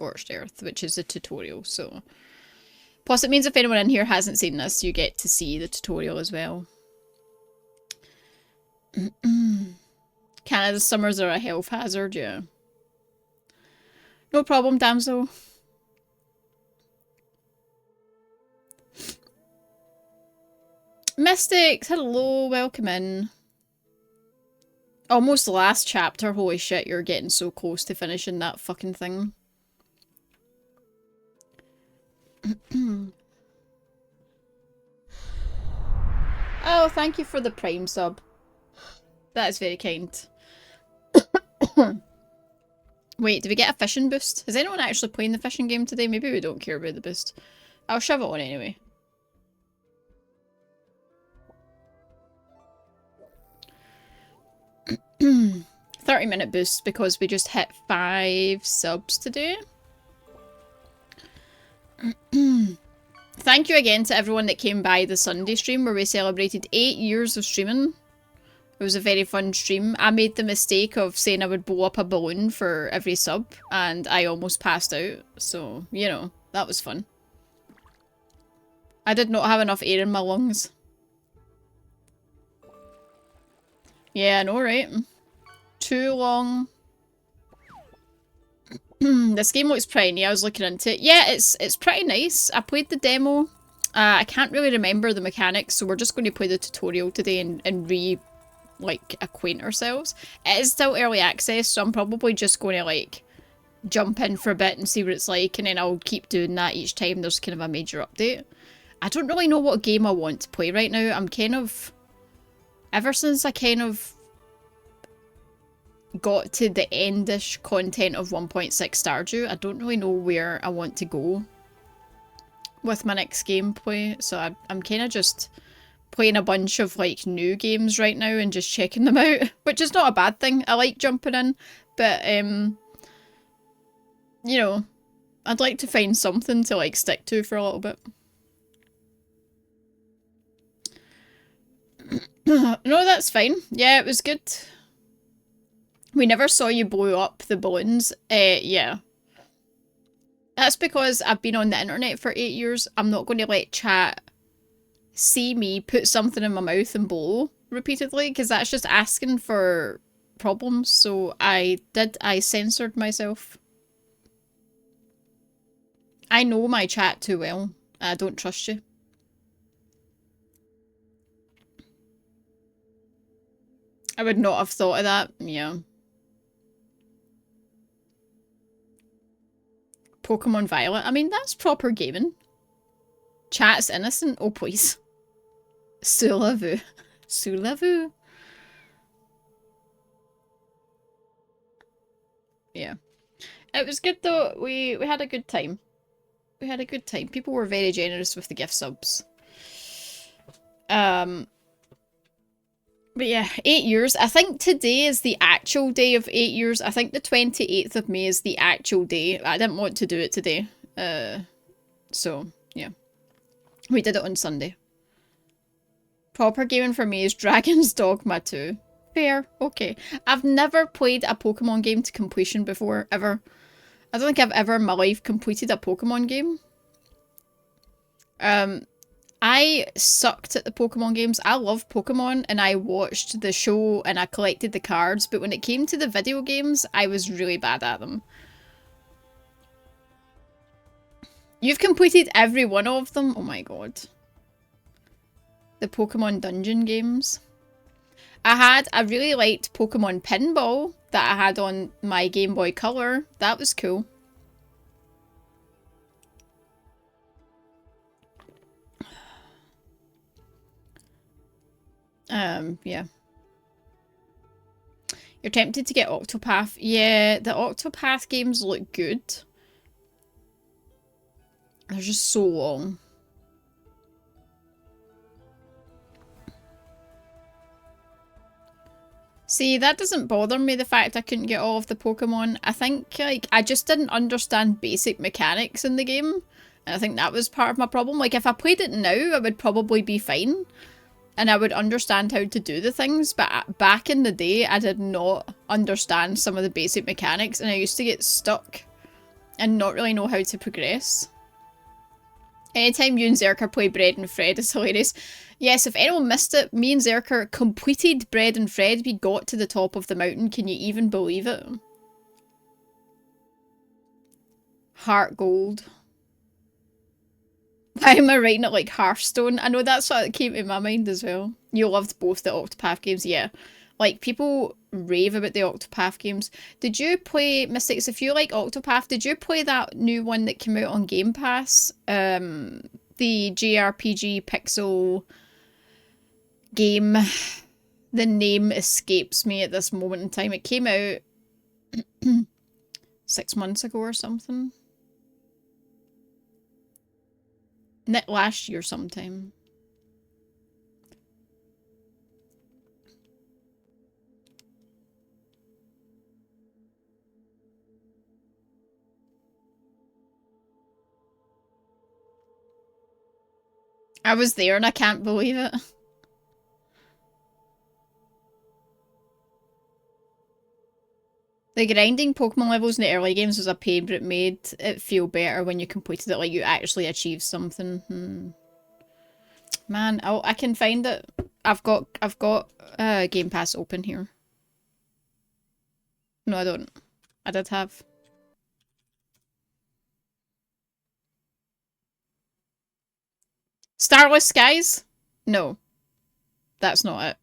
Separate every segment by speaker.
Speaker 1: Scorched Earth, which is a tutorial, so... Plus, it means if anyone in here hasn't seen this, you get to see the tutorial as well. Canada's summers are a health hazard, yeah. No problem, damsel. Mystics, hello, welcome in. Almost the last chapter, holy shit, you're getting so close to finishing that fucking thing. Oh, thank you for the Prime sub. That is very kind. Wait, do we get a fishing boost? Is anyone actually playing the fishing game today? Maybe we don't care about the boost. I'll shove it on anyway. $30-minute boost because we just hit 5 subs today. Thank you again to everyone that came by the Sunday stream where we celebrated 8 years of streaming. It was a very fun stream. I made the mistake of saying I would blow up a balloon for every sub, and I almost passed out. So, you know, that was fun. I did not have enough air in my lungs. Yeah, I know, right? Too long. This game looks pretty neat. I was looking into it. Yeah, it's pretty nice. I played the demo. I can't really remember the mechanics, so we're just going to play the tutorial today and acquaint ourselves. It is still early access, so I'm probably just going to, like, jump in for a bit and see what it's like, and then I'll keep doing that each time there's kind of a major update. I don't really know what game I want to play right now. I'm kind of... Ever since I kind of got to the endish content of 1.6 Stardew, I don't really know where I want to go with my next gameplay, so I'm kind of just playing a bunch of like new games right now and just checking them out, which is not a bad thing. I like jumping in, but you know, I'd like to find something to like stick to for a little bit. No, that's fine. Yeah, it was good. We never saw you blow up the balloons. Yeah. That's because I've been on the internet for 8 years. I'm not going to let chat see me put something in my mouth and blow repeatedly, because that's just asking for problems. So I censored myself. I know my chat too well. I don't trust you. I would not have thought of that. Yeah. Pokemon Violet. I mean, that's proper gaming. Chat's innocent. Oh, please. Sulavu. Sulavu. Yeah. It was good though. We had a good time. We had a good time. People were very generous with the gift subs. But yeah, 8 years. I think today is the actual day of 8 years. I think the 28th of May is the actual day. I didn't want to do it today. So, yeah. We did it on Sunday. Proper gaming for me is Dragon's Dogma 2. Fair. Okay. I've never played a Pokemon game to completion before, ever. I don't think I've ever in my life completed a Pokemon game. I sucked at the Pokemon games. I love Pokemon and I watched the show and I collected the cards, but when it came to the video games, I was really bad at them. You've completed every one of them? Oh my god. The Pokemon dungeon games. I really liked Pokemon Pinball that I had on my Game Boy Color. That was cool. Yeah. You're tempted to get Octopath. Yeah, the Octopath games look good. They're just so long. See, that doesn't bother me, the fact I couldn't get all of the Pokemon. I think, like, I just didn't understand basic mechanics in the game. And I think that was part of my problem. Like, if I played it now, I would probably be fine. And I would understand how to do the things, but back in the day, I did not understand some of the basic mechanics, and I used to get stuck and not really know how to progress. Anytime you and Zerker play Bread and Fred is hilarious. Yes, if anyone missed it, me and Zerker completed Bread and Fred. We got to the top of the mountain. Can you even believe it? Heart Gold. Why am I writing it like Hearthstone? I know that's what came to my mind as well. You loved both the Octopath games, yeah. Like, people rave about the Octopath games. Did you play, Mystics, if you like Octopath, did you play that new one that came out on Game Pass? The JRPG pixel game. The name escapes me at this moment in time. It came out 6 months ago or something. Last year sometime. I was there and I can't believe it. The grinding Pokemon levels in the early games was a pain, but it made it feel better when you completed it, like you actually achieved something. Man, I can find it. I've got Game Pass open here. No, I don't. I did have. Starless Skies? No. That's not it.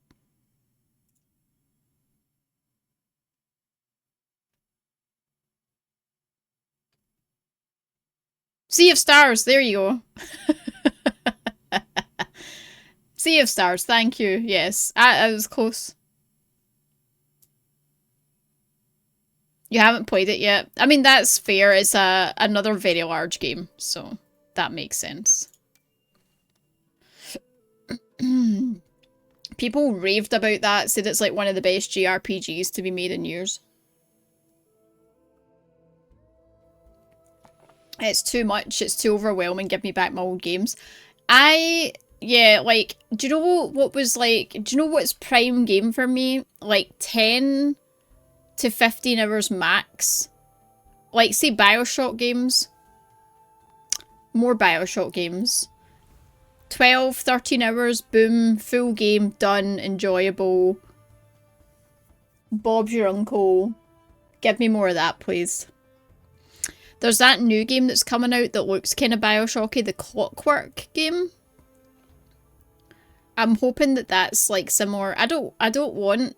Speaker 1: Sea of Stars, there you go. Sea of Stars, thank you. Yes, I was close. You haven't played it yet. I mean, that's fair. It's another very large game, so that makes sense. People raved about that, said it's like one of the best JRPGs to be made in years. It's too much. It's too overwhelming. Give me back my old games. Yeah, like, do you know what was like, do you know what's prime game for me? Like 10 to 15 hours max. Like, say Bioshock games. More Bioshock games. 12, 13 hours, boom, full game, done, enjoyable. Bob's your uncle. Give me more of that, please. There's that new game that's coming out that looks kind of Bioshocky, the Clockwork game. I'm hoping that that's like similar. I don't want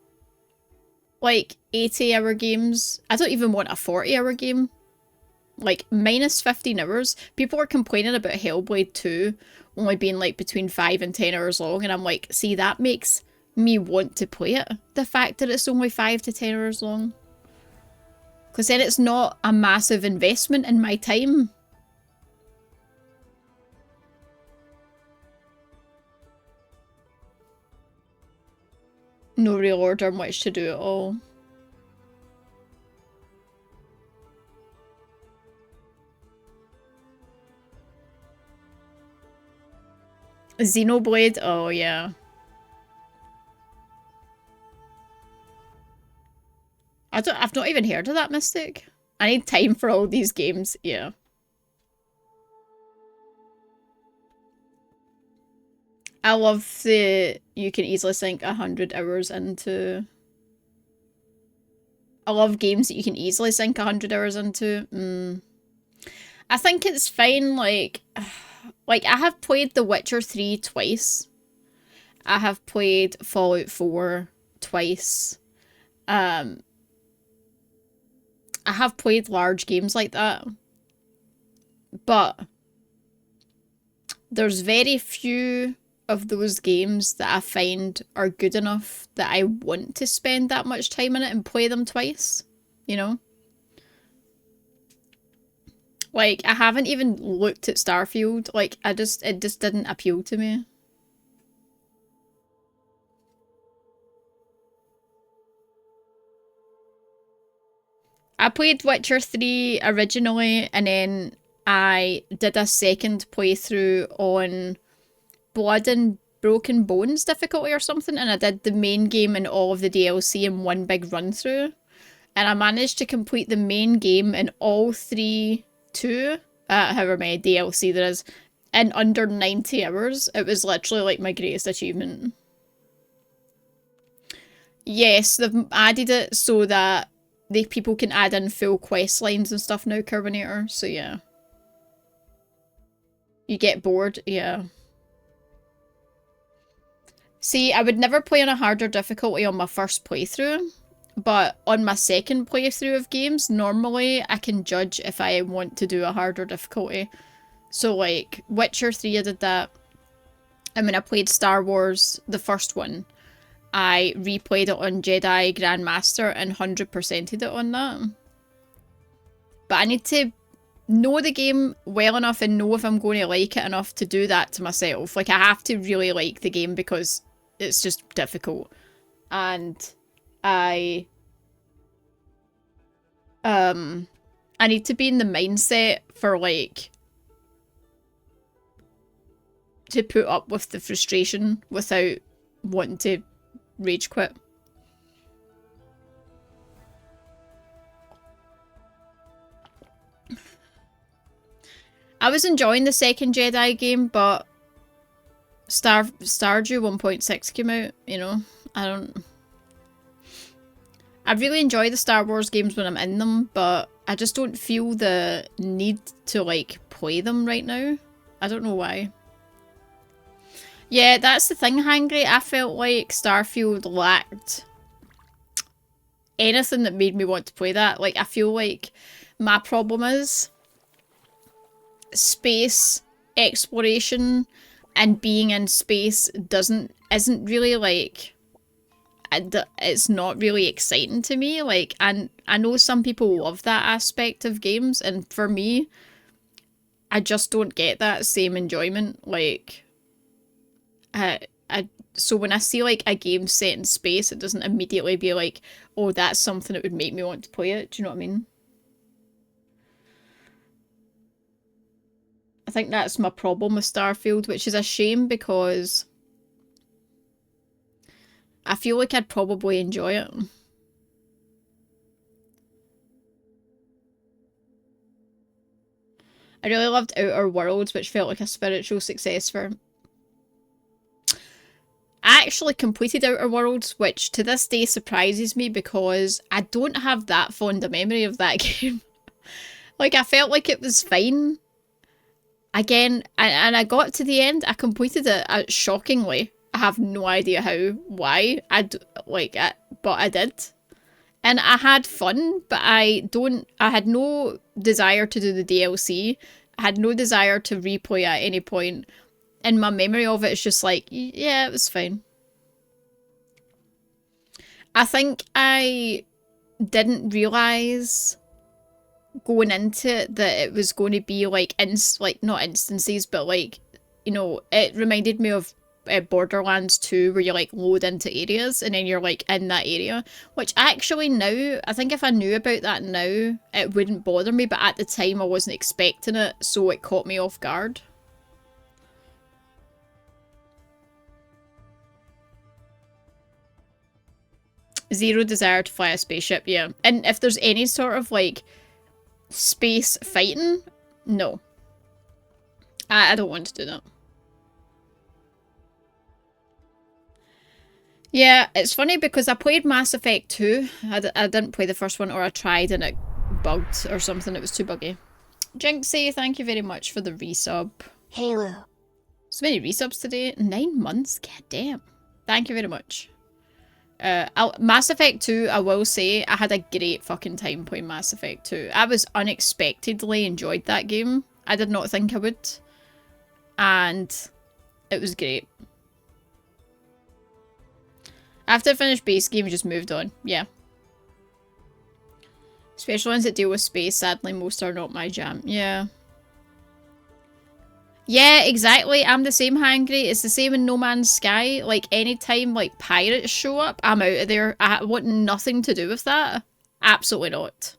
Speaker 1: like 80-hour games. I don't even want a 40-hour game. Like minus 15 hours. People are complaining about Hellblade 2 only being like between 5 and 10 hours long, and I'm like, see, that makes me want to play it. The fact that it's only 5 to 10 hours long. Because then it's not a massive investment in my time. No real order, much to do at all. Xenoblade? Oh, yeah. I've not even heard of that, Mystic. I need time for all these games, yeah. I love you can easily sink 100 hours into. I love games that you can easily sink 100 hours into. I think it's fine, like I have played The Witcher 3 twice. I have played Fallout 4 twice. I have played large games like that. But there's very few of those games that I find are good enough that I want to spend that much time in it and play them twice, you know? Like, I haven't even looked at Starfield. Like, it just didn't appeal to me. I played Witcher 3 originally, and then I did a second playthrough on Blood and Broken Bones difficulty or something, and I did the main game and all of the DLC in one big run through. And I managed to complete the main game in all however many DLC there is, in under 90 hours. It was literally like my greatest achievement. Yes, they've added it so that people can add in full quest lines and stuff now, Curvinator, so yeah. You get bored, yeah. See, I would never play on a harder difficulty on my first playthrough, but on my second playthrough of games, normally I can judge if I want to do a harder difficulty. So like, Witcher 3 I did that. And when I played Star Wars, the first one, I replayed it on Jedi Grandmaster and 100%ed it on that. But I need to know the game well enough and know if I'm going to like it enough to do that to myself. Like, I have to really like the game because it's just difficult. And I need to be in the mindset for, like, to put up with the frustration without wanting to rage quit. I was enjoying the second Jedi game, but Stardew 1.6 came out, you know? I really enjoy the Star Wars games when I'm in them, but I just don't feel the need to, like, play them right now. I don't know why. Yeah, that's the thing, Hangry. I felt like Starfield lacked anything that made me want to play that. Like, I feel like my problem is space exploration and being in space isn't really, like, it's not really exciting to me. Like, and I know some people love that aspect of games, and for me, I just don't get that same enjoyment. Like, so when I see, like, a game set in space, it doesn't immediately be like, oh, that's something that would make me want to play it. Do you know what I mean? I think that's my problem with Starfield, which is a shame because I feel like I'd probably enjoy it. I really loved Outer Worlds, which felt like a spiritual successor. I actually completed Outer Worlds, which to this day surprises me because I don't have that fond a memory of that game. Like, I felt like it was fine. Again, and I got to the end, I completed it shockingly. I have no idea why, but I did. And I had fun, but I had no desire to do the DLC. I had no desire to replay at any point. And my memory of it is just like, yeah, it was fine. I think I didn't realise going into it that it was going to be like, not instances, but like, you know, it reminded me of Borderlands 2 where you like load into areas and then you're like in that area, which actually now, I think if I knew about that now, it wouldn't bother me, but at the time I wasn't expecting it, so it caught me off guard. Zero desire to fly a spaceship, yeah. And if there's any sort of like space fighting, no. I don't want to do that. Yeah, it's funny because I played Mass Effect 2. I didn't play the first one, or I tried and it bugged or something. It was too buggy. Jinxie, thank you very much for the resub.
Speaker 2: Halo.
Speaker 1: So many resubs today. 9 months? God damn. Thank you very much. Mass Effect 2, I will say, I had a great fucking time playing Mass Effect 2. I was unexpectedly enjoyed that game. I did not think I would. And it was great. After I finished base game, we just moved on. Yeah. Especially ones that deal with space, sadly most are not my jam. Yeah. Yeah, exactly. I'm the same, Hangry. It's the same in No Man's Sky. Like, anytime, like, pirates show up, I'm out of there. I want nothing to do with that. Absolutely not.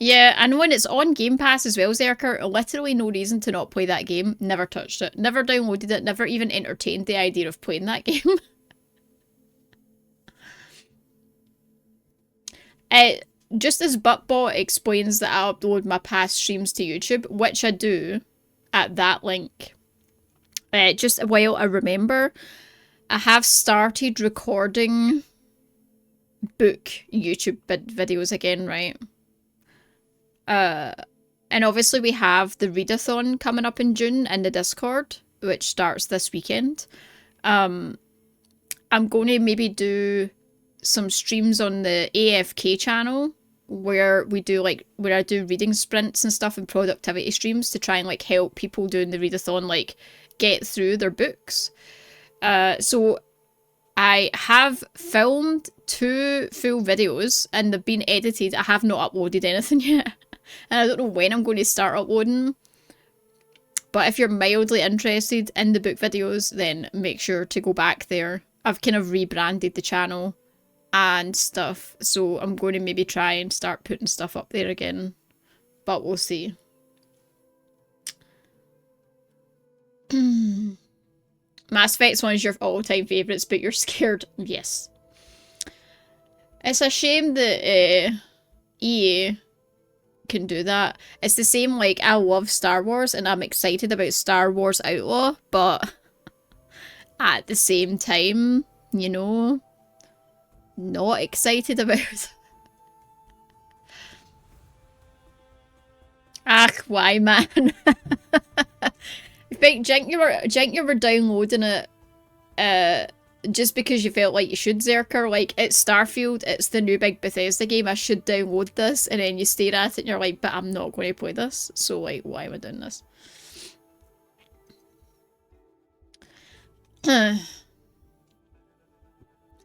Speaker 1: Yeah, and when it's on Game Pass as well, Zerker, literally no reason to not play that game. Never touched it. Never downloaded it. Never even entertained the idea of playing that game. Just as Buttbot explains that I upload my past streams to YouTube, which I do at that link. Just while I remember, I have started recording book YouTube videos again, right? And obviously we have the readathon coming up in June in the Discord, which starts this weekend. I'm going to maybe do some streams on the AFK channel where I do reading sprints and stuff and productivity streams to try and like help people doing the readathon like get through their books. So I have filmed 2 full videos and they've been edited. I have not uploaded anything yet. And I don't know when I'm going to start uploading. But if you're mildly interested in the book videos, then make sure to go back there. I've kind of rebranded the channel and stuff. So I'm going to maybe try and start putting stuff up there again. But we'll see. Mass Effect's one of your all-time favourites, but you're scared. Yes. It's a shame that EA can do that. It's the same, like, I love Star Wars and I'm excited about Star Wars Outlaw, but at the same time, you know, not excited about it. Ach, why, man? Think you were downloading it just because you felt like you should, Zerker. Like, it's Starfield, it's the new big Bethesda game, I should download this, and then you stare at it and you're like, but I'm not going to play this, so like, why am I doing this?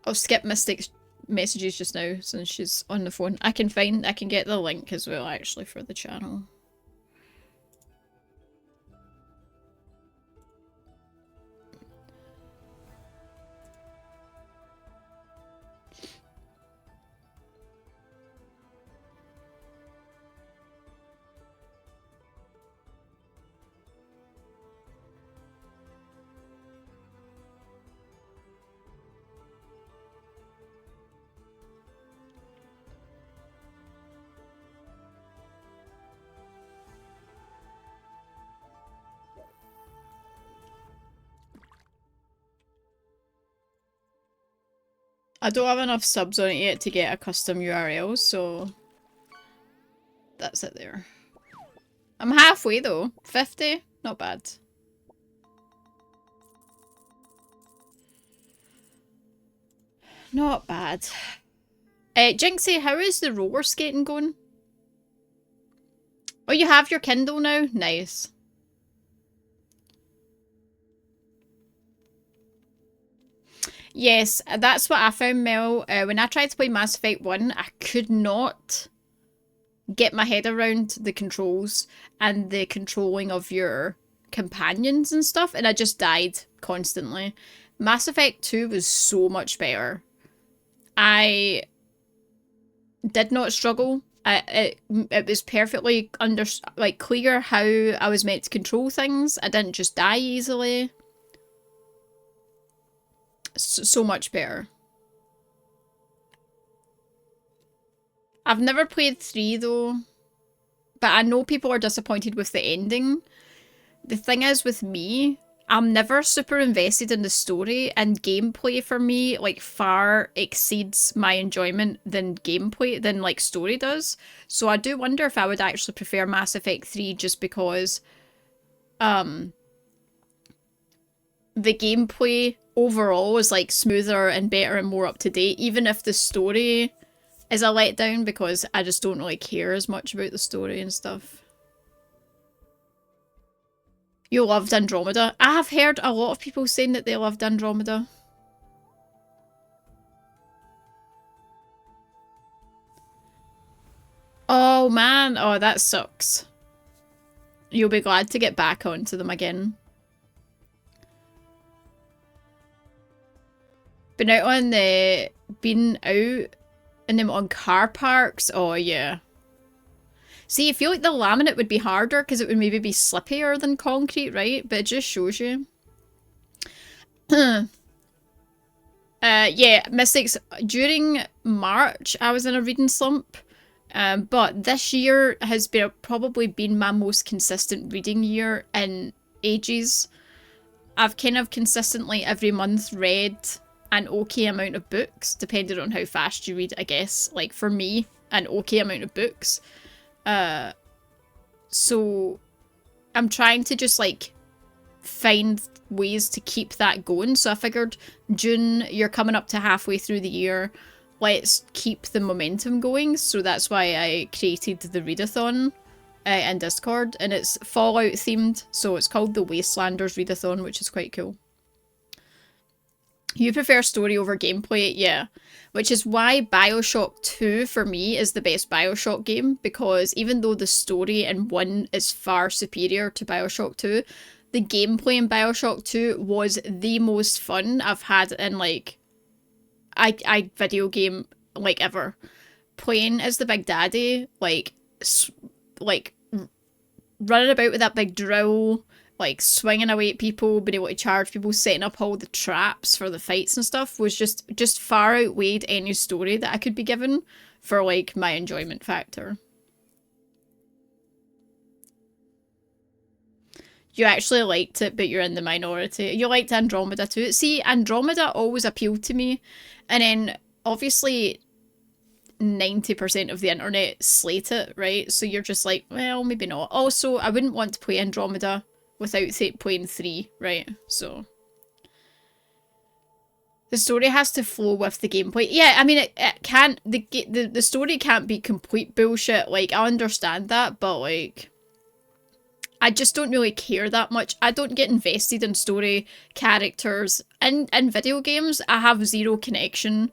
Speaker 1: I'll skip Mystic's messages just now since she's on the phone. I can get the link as well actually for the channel. I don't have enough subs on it yet to get a custom URL, so that's it there. I'm halfway though. 50? Not bad. Not bad. Jinxie, how is the roller skating going? Oh, you have your Kindle now? Nice. Yes, that's what I found, Mel. When I tried to play Mass Effect 1, I could not get my head around the controls and the controlling of your companions and stuff, and I just died constantly. Mass Effect 2 was so much better. I did not struggle. It was perfectly clear how I was meant to control things. I didn't just die easily. So much better. I've never played 3 though, but I know people are disappointed with the ending. The thing is with me, I'm never super invested in the story, and gameplay for me like far exceeds my enjoyment than like story does. So I do wonder if I would actually prefer Mass Effect 3 just because the gameplay overall is like smoother and better and more up to date, even if the story is a letdown, because I just don't really care as much about the story and stuff. You loved Andromeda. I have heard a lot of people saying that they loved Andromeda. Oh man, oh that sucks. You'll be glad to get back onto them again. Been out on them on car parks. Oh yeah. See, I feel like the laminate would be harder because it would maybe be slippier than concrete, right? But it just shows you. Yeah, Mystics, during March, I was in a reading slump. But this year has probably been my most consistent reading year in ages. I've kind of consistently every month read an okay amount of books, depending on how fast you read, I guess. Like for me, an okay amount of books. So I'm trying to just like find ways to keep that going. So I figured June, you're coming up to halfway through the year. Let's keep the momentum going. So that's why I created the readathon in Discord, and it's Fallout themed. So it's called the Wastelanders Readathon, which is quite cool. You prefer story over gameplay? Yeah. Which is why Bioshock 2 for me is the best Bioshock game, because even though the story in 1 is far superior to Bioshock 2, the gameplay in Bioshock 2 was the most fun I've had in like I video game like ever. Playing as the Big Daddy, like running about with that big drill, like swinging away at people, being able to charge people, setting up all the traps for the fights and stuff was just far outweighed any story that I could be given for like my enjoyment factor. You actually liked it, but you're in the minority. You liked Andromeda too. See, Andromeda always appealed to me, and then obviously 90% of the internet slate it, right? So you're just like, well, maybe not. Also, I wouldn't want to play Andromeda without playing 3, right? So the story has to flow with the gameplay. Yeah, I mean, it can't, the story can't be complete bullshit. Like, I understand that, but like, I just don't really care that much. I don't get invested in story, characters. In video games, I have zero connection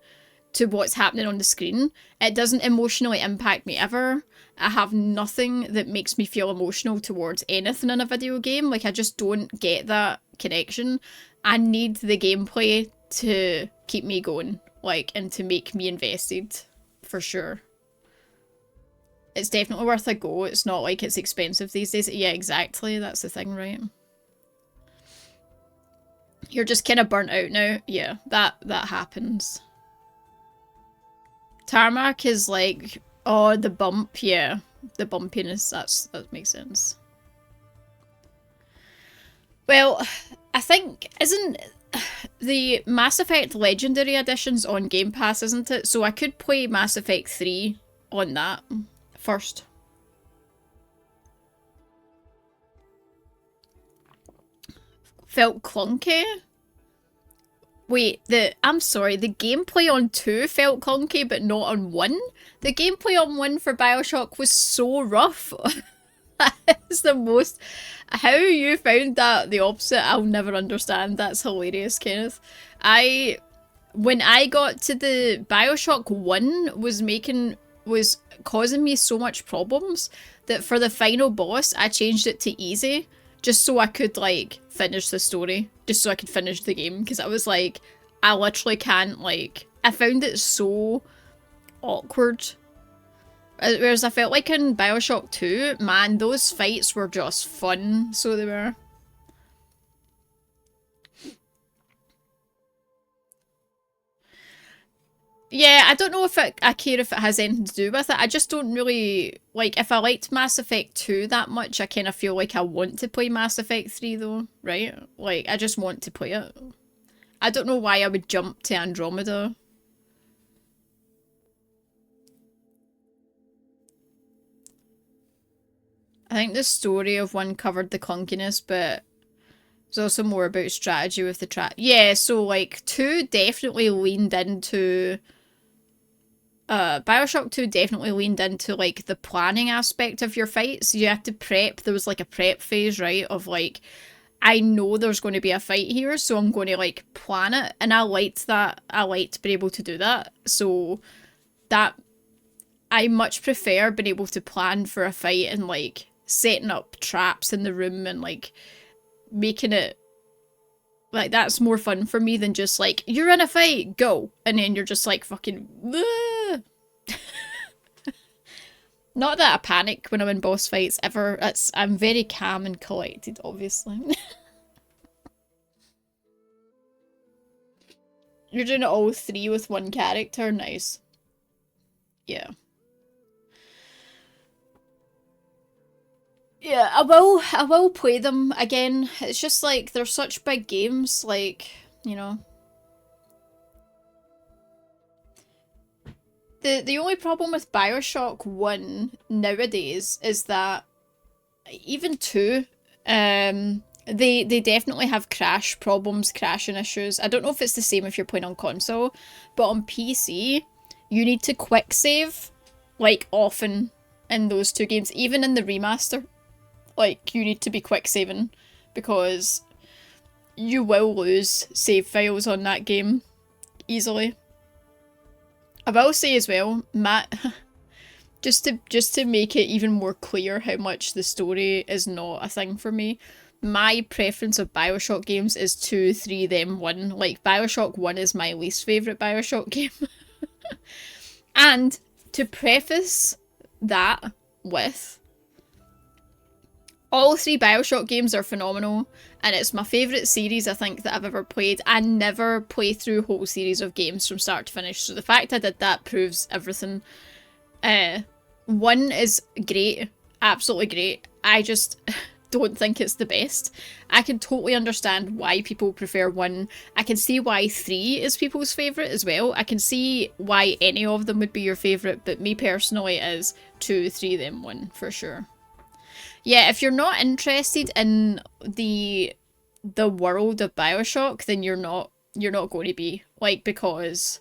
Speaker 1: to what's happening on the screen. It doesn't emotionally impact me ever. I have nothing that makes me feel emotional towards anything in a video game. Like, I just don't get that connection. I need the gameplay to keep me going, like, and to make me invested, for sure. It's definitely worth a go. It's not like it's expensive these days. Yeah, exactly. That's the thing, right? You're just kind of burnt out now. Yeah, that happens. Tarmac is like, oh, the bump, yeah. The bumpiness, that makes sense. Well, I think, isn't the Mass Effect Legendary Edition's on Game Pass, isn't it? So I could play Mass Effect 3 on that first. Felt clunky? Wait, I'm sorry, the gameplay on 2 felt clunky, but not on 1? The gameplay on 1 for Bioshock was so rough. That is the most... How you found that the opposite, I'll never understand. That's hilarious, Kenneth. When I got to the Bioshock 1 was causing me so much problems that for the final boss, I changed it to easy. Just so I could, like, finish the story. Just so I could finish the game. Because I was like, I literally can't, like... I found it so awkward. Whereas I felt like in Bioshock 2, man, those fights were just fun. So they were. Yeah, I don't know if I care if it has anything to do with it. I just don't really... Like, if I liked Mass Effect 2 that much, I kind of feel like I want to play Mass Effect 3, though, right? Like, I just want to play it. I don't know why I would jump to Andromeda. I think the story of 1 covered the clunkiness, but there's also more about strategy with the trap. Yeah, so, like, 2 definitely leaned into... Bioshock 2 definitely leaned into, like, the planning aspect of your fights. You had to prep. There was, like, a prep phase, right? Of, like, I know there's going to be a fight here, so I'm going to, like, plan it. And I liked that. I liked being able to do that. So, that... I much prefer being able to plan for a fight and, like, setting up traps in the room and, like, making it... Like, that's more fun for me than just, like, you're in a fight, go! And then you're just, like, fucking... Not that I panic when I'm in boss fights, ever. I'm very calm and collected, obviously. You're doing all 3 with 1 character? Nice. Yeah. Yeah, I will play them again. It's just like, they're such big games, like, you know. The only problem with BioShock 1 nowadays is that even 2, they definitely have crash problems, crashing issues. I don't know if it's the same if you're playing on console, but on PC, you need to quick save, like, often in those 2 games. Even in the remaster, like, you need to be quick saving, because you will lose save files on that game easily. I will say as well, Matt, just to make it even more clear how much the story is not a thing for me, my preference of BioShock games is 2, 3, then 1. Like, BioShock 1 is my least favourite BioShock game. And to preface that with, all 3 BioShock games are phenomenal, and it's my favourite series I think that I've ever played. I never play through whole series of games from start to finish, so the fact I did that proves everything. 1 is great, absolutely great. I just don't think it's the best. I can totally understand why people prefer 1. I can see why 3 is people's favourite as well. I can see why any of them would be your favourite, but me personally is 2, 3, then 1 for sure. Yeah, if you're not interested in the world of BioShock, then you're not going to be. Like, because,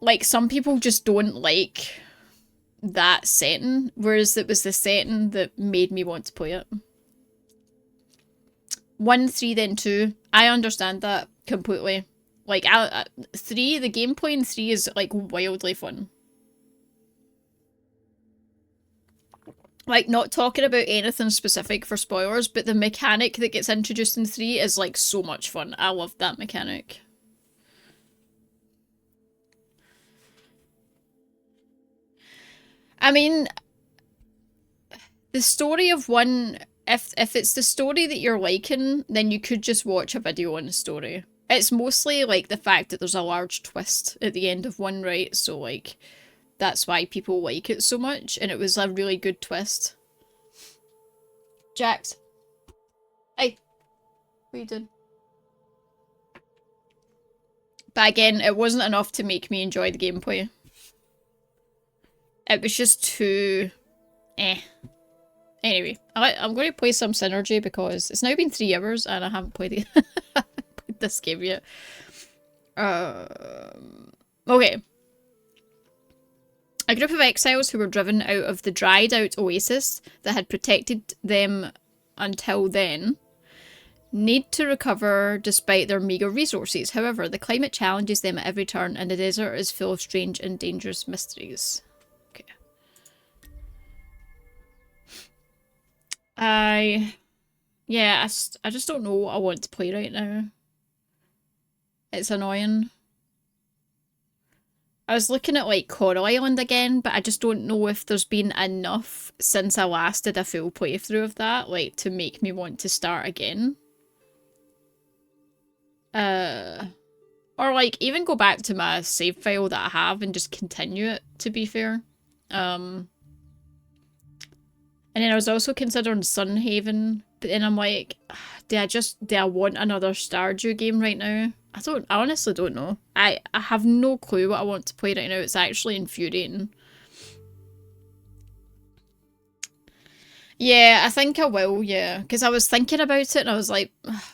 Speaker 1: like, some people just don't like that setting, whereas it was the setting that made me want to play it. 1, 3, then 2. I understand that completely. Like, 3, the gameplay in 3 is, like, wildly fun. Like, not talking about anything specific for spoilers, but the mechanic that gets introduced in 3 is, like, so much fun. I love that mechanic. I mean, the story of 1, if it's the story that you're liking, then you could just watch a video on the story. It's mostly, like, the fact that there's a large twist at the end of 1, right? So, like, that's why people like it so much, and it was a really good twist. Jax. Hey. What are you doing? But again, it wasn't enough to make me enjoy the gameplay. It was just too... Anyway, I'm going to play some Synergy because it's now been 3 hours and I haven't played this game yet. Okay. A group of exiles who were driven out of the dried-out oasis that had protected them until then need to recover despite their meagre resources. However, the climate challenges them at every turn and the desert is full of strange and dangerous mysteries. Okay. I just don't know what I want to play right now. It's annoying. I was looking at, like, Coral Island again, but I just don't know if there's been enough since I last did a full playthrough of that, like, to make me want to start again. Or, like, even go back to my save file that I have and just continue it, to be fair. And then I was also considering Sunhaven, but then I'm like, do I want another Stardew game right now? I honestly don't know. I have no clue what I want to play right now. It's actually infuriating. Yeah, I think I will, yeah. Because I was thinking about it and I was like,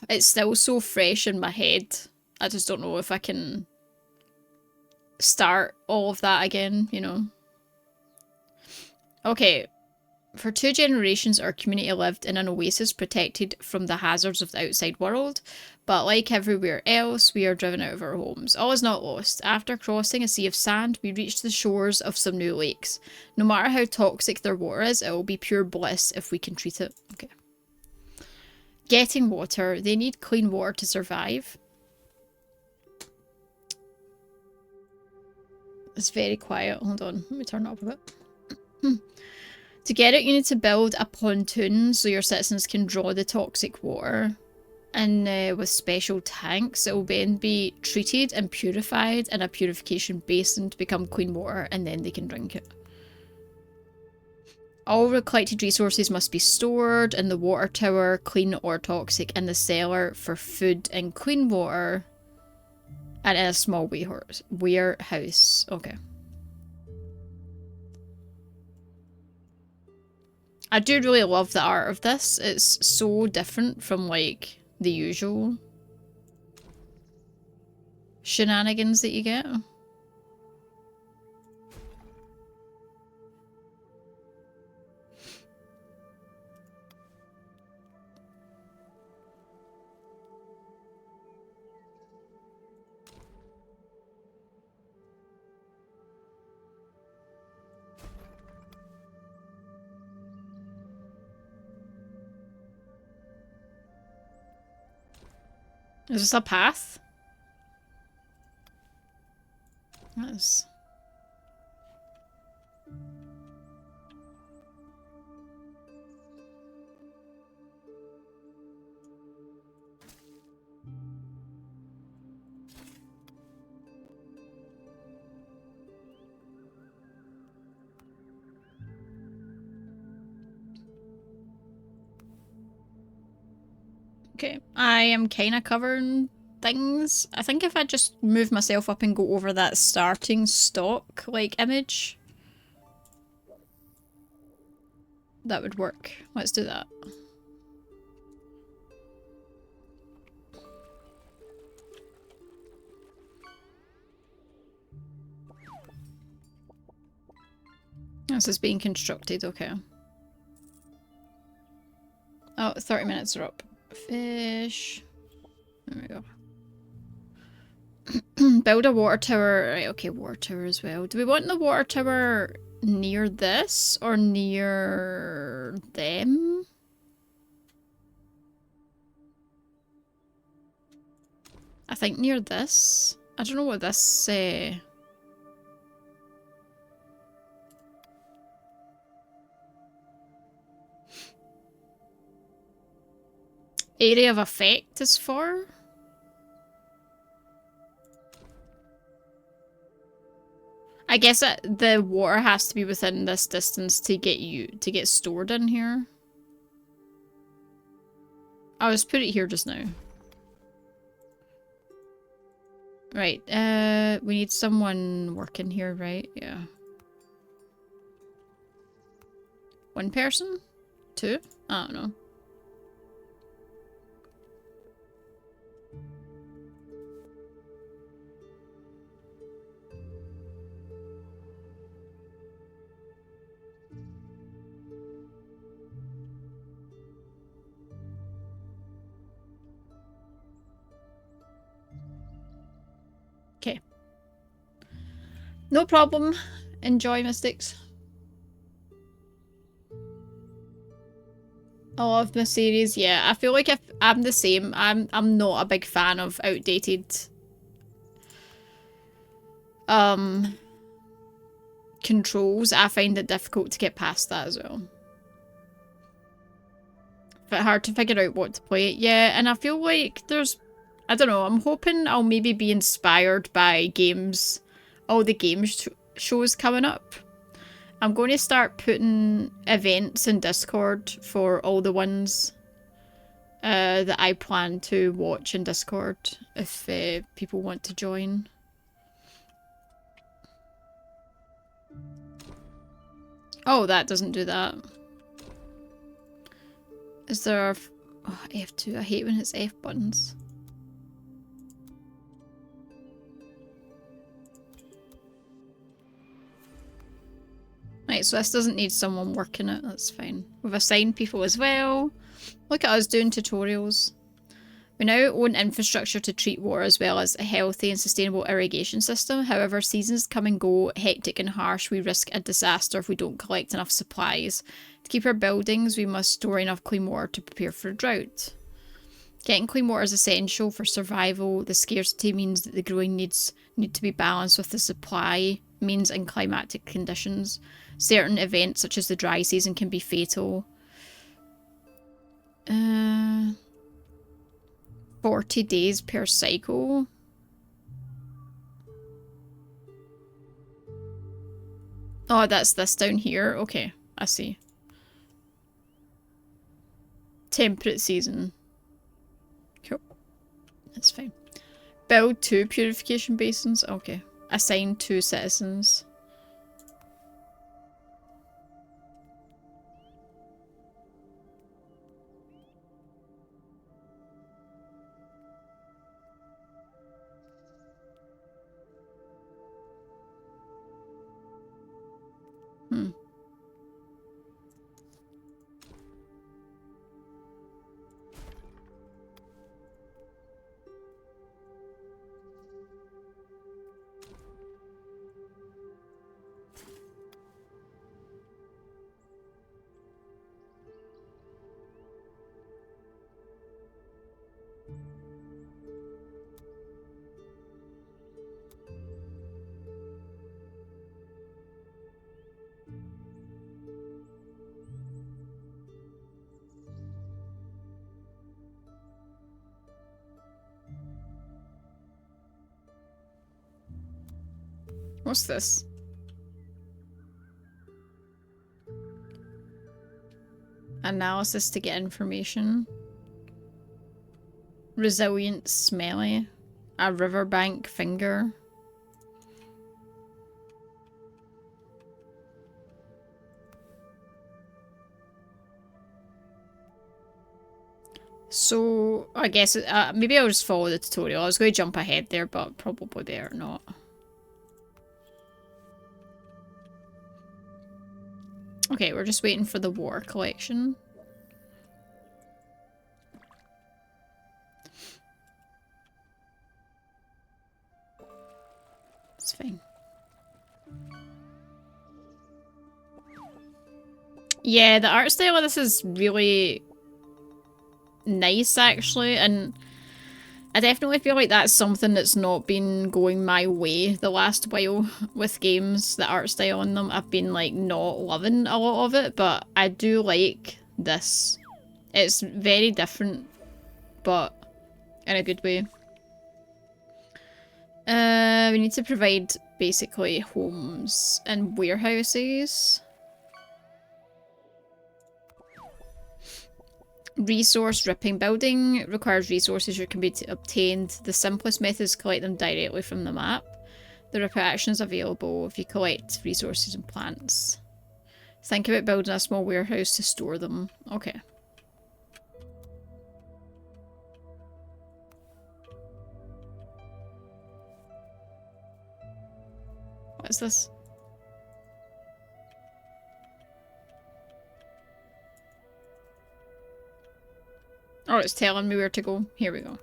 Speaker 1: it's still so fresh in my head. I just don't know if I can start all of that again, you know. Okay. For 2 generations, our community lived in an oasis protected from the hazards of the outside world, but like everywhere else, we are driven out of our homes. All is not lost. After crossing a sea of sand, we reached the shores of some new lakes. No matter how toxic their water is, it will be pure bliss if we can treat it. Okay. Getting water. They need clean water to survive. It's very quiet. Hold on. Let me turn it up a bit. To get it, you need to build a pontoon so your citizens can draw the toxic water. And with special tanks, it will then be treated and purified in a purification basin to become clean water, and then they can drink it. All collected resources must be stored in the water tower, clean or toxic, in the cellar for food and clean water, and in a small warehouse. Okay. I do really love the art of this. It's so different from, like, the usual shenanigans that you get. Is this a path? Yes. Okay, I am kind of covering things. I think if I just move myself up and go over that starting stock, like, image, that would work. Let's do that. This is being constructed, okay. Oh, 30 minutes are up. Fish. There we go. Build a water tower. Right, okay, water tower as well. Do we want the water tower near this or near them? I think near this. I don't know what this area of effect is for. I guess the water has to be within this distance to get stored in here. I'll just put it here just now. Right, we need someone working here, right? Yeah. One person? Two? I don't know. Okay. No problem. Enjoy, Mystics. I love the series, yeah. I feel like if I'm the same, I'm not a big fan of outdated controls. I find it difficult to get past that as well. But hard to figure out what to play. Yeah, and I feel like I don't know, I'm hoping I'll maybe be inspired by games, all the shows coming up. I'm going to start putting events in Discord for all the ones that I plan to watch in Discord if people want to join. Oh, that doesn't do that. Is there... Oh, F2. I hate when it's F buttons. Right, so this doesn't need someone working it. That's fine. We've assigned people as well. Look at us doing tutorials. We now own infrastructure to treat water as well as a healthy and sustainable irrigation system. However, seasons come and go, hectic and harsh. We risk a disaster if we don't collect enough supplies. To keep our buildings, we must store enough clean water to prepare for a drought. Getting clean water is essential for survival. The scarcity means that the growing needs need to be balanced with the supply means and climatic conditions. Certain events, such as the dry season, can be fatal. 40 days per cycle. Oh, that's this down here. Okay, I see. Temperate season. Cool. That's fine. Build 2 purification basins. Okay. Assign 2 citizens. What's this? Analysis to get information. Resilient smelly. A riverbank finger. So, I guess, maybe I'll just follow the tutorial. I was going to jump ahead there, but probably better not. Okay, we're just waiting for the water collection. It's fine. Yeah, the art style of this is really nice, actually, and I definitely feel like that's something that's not been going my way the last while with games, the art style on them. I've been, like, not loving a lot of it, but I do like this. It's very different, but in a good way. We need to provide, basically, homes and warehouses. Resource ripping. Building requires resources that can be obtained. The simplest method is collect them directly from the map. The repair action is available if you collect resources and plants. Think about building a small warehouse to store them. Okay. What is this? Oh, it's telling me where to go. Here we go.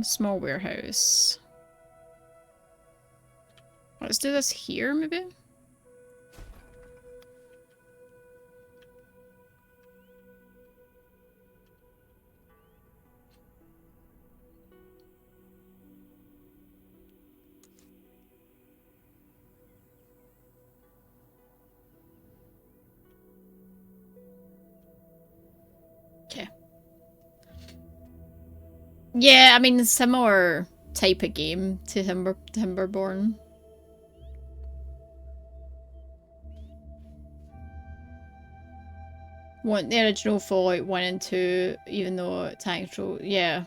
Speaker 1: Small warehouse. Let's do this here, maybe? Okay. Yeah, I mean, similar type of game to Timberborn. Want the original Fallout 1 and 2, even though it's actual, yeah.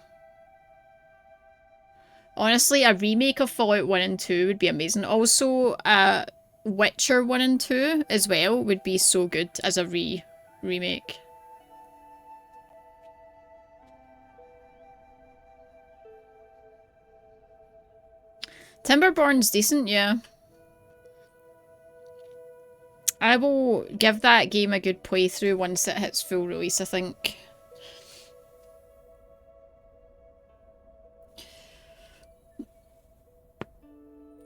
Speaker 1: Honestly, a remake of Fallout 1 and 2 would be amazing. Also, Witcher 1 and 2 as well would be so good as a remake. Timberborn's decent, yeah. I will give that game a good playthrough once it hits full release, I think.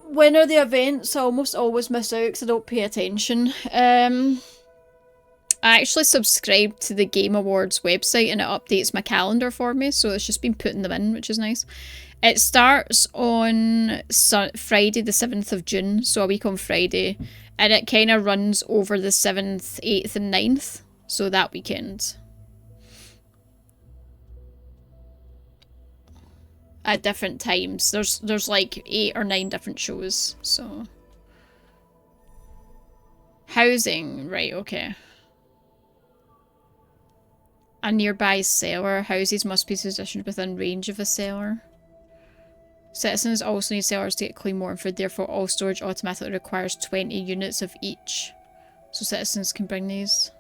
Speaker 1: When are the events? I almost always miss out because I don't pay attention. I actually subscribed to the Game Awards website and it updates my calendar for me, so it's just been putting them in, which is nice. It starts on Friday the 7th of June, so a week on Friday, and it kind of runs over the 7th, 8th and 9th, so that weekend. At different times. There's like 8 or 9 different shows, so... Housing, right, okay. A nearby cellar. Houses must be positioned within range of a cellar. Citizens also need cellars to get clean water and food, therefore all storage automatically requires 20 units of each. So citizens can bring these.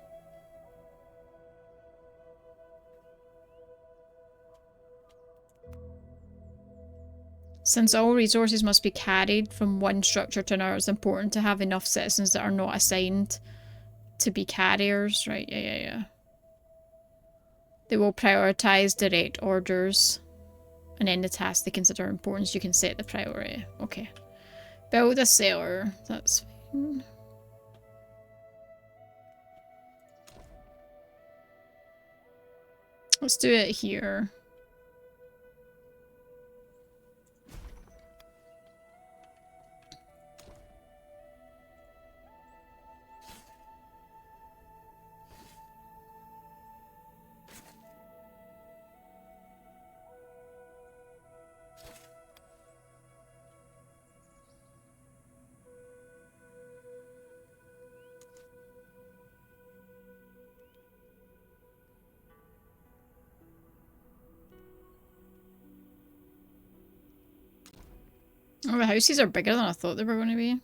Speaker 1: Since all resources must be carried from one structure to another, it's important to have enough citizens that are not assigned to be carriers. Right, yeah. They will prioritise direct orders. And then the tasks they consider important, you can set the priority. Okay. Build a cellar. That's fine. Let's do it here. Oh, the houses are bigger than I thought they were going to be.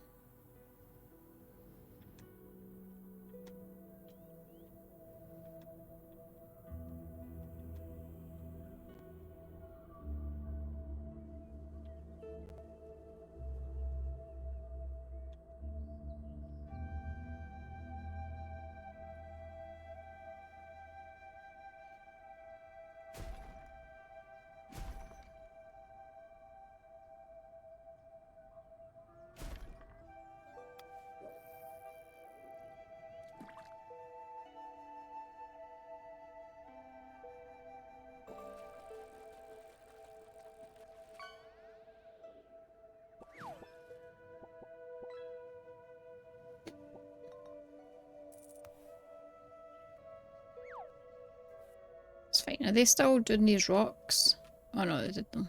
Speaker 1: It's fine. Are they still doing these rocks? Oh no, they did them.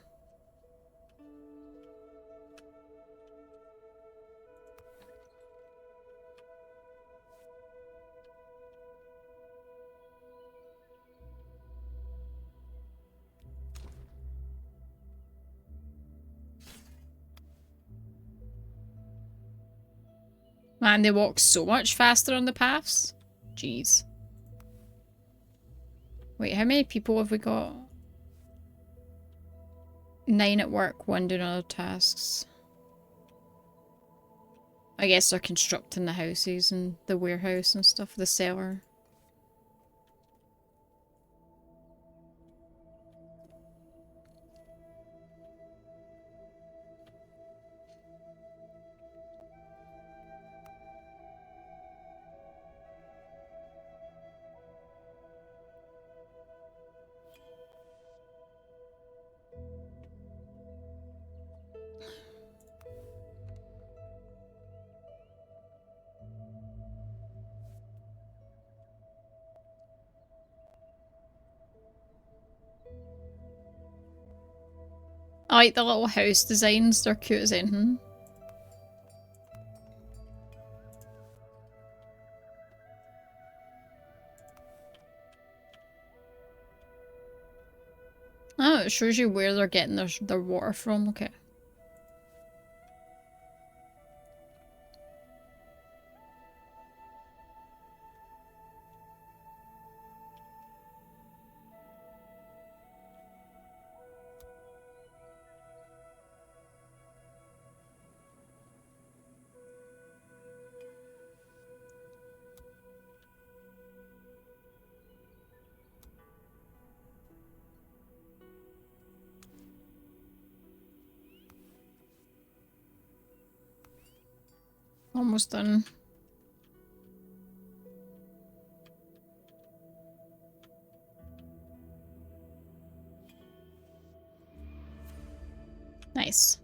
Speaker 1: Man, they walk so much faster on the paths. Jeez. Wait, how many people have we got? 9 at work, 1 doing other tasks. I guess they're constructing the houses and the warehouse and stuff, the cellar. I like the little house designs, they're cute as anything. Oh, it shows you where they're getting their water from, okay. Almost done. Nice.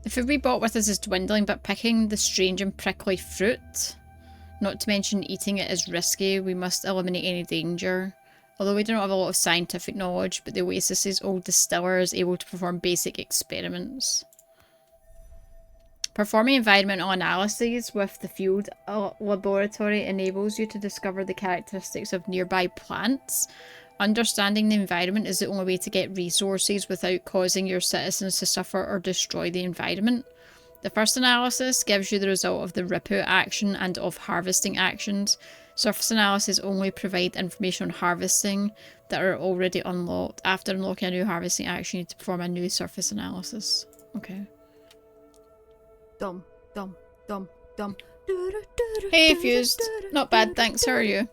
Speaker 1: The food we bought with us is dwindling, but picking the strange and prickly fruit, not to mention eating it, is risky. We must eliminate any danger. Although we don't have a lot of scientific knowledge, but the Oasis's old distiller is able to perform basic experiments. Performing environmental analyses with the field laboratory enables you to discover the characteristics of nearby plants. Understanding the environment is the only way to get resources without causing your citizens to suffer or destroy the environment. The first analysis gives you the result of the rip-out action and of harvesting actions. Surface analysis only provide information on harvesting that are already unlocked. After unlocking a new harvesting action, you need to perform a new surface analysis. Okay.
Speaker 2: Dum, dum, dum, dum.
Speaker 1: Hey, Fused. Not bad, thanks. How are you?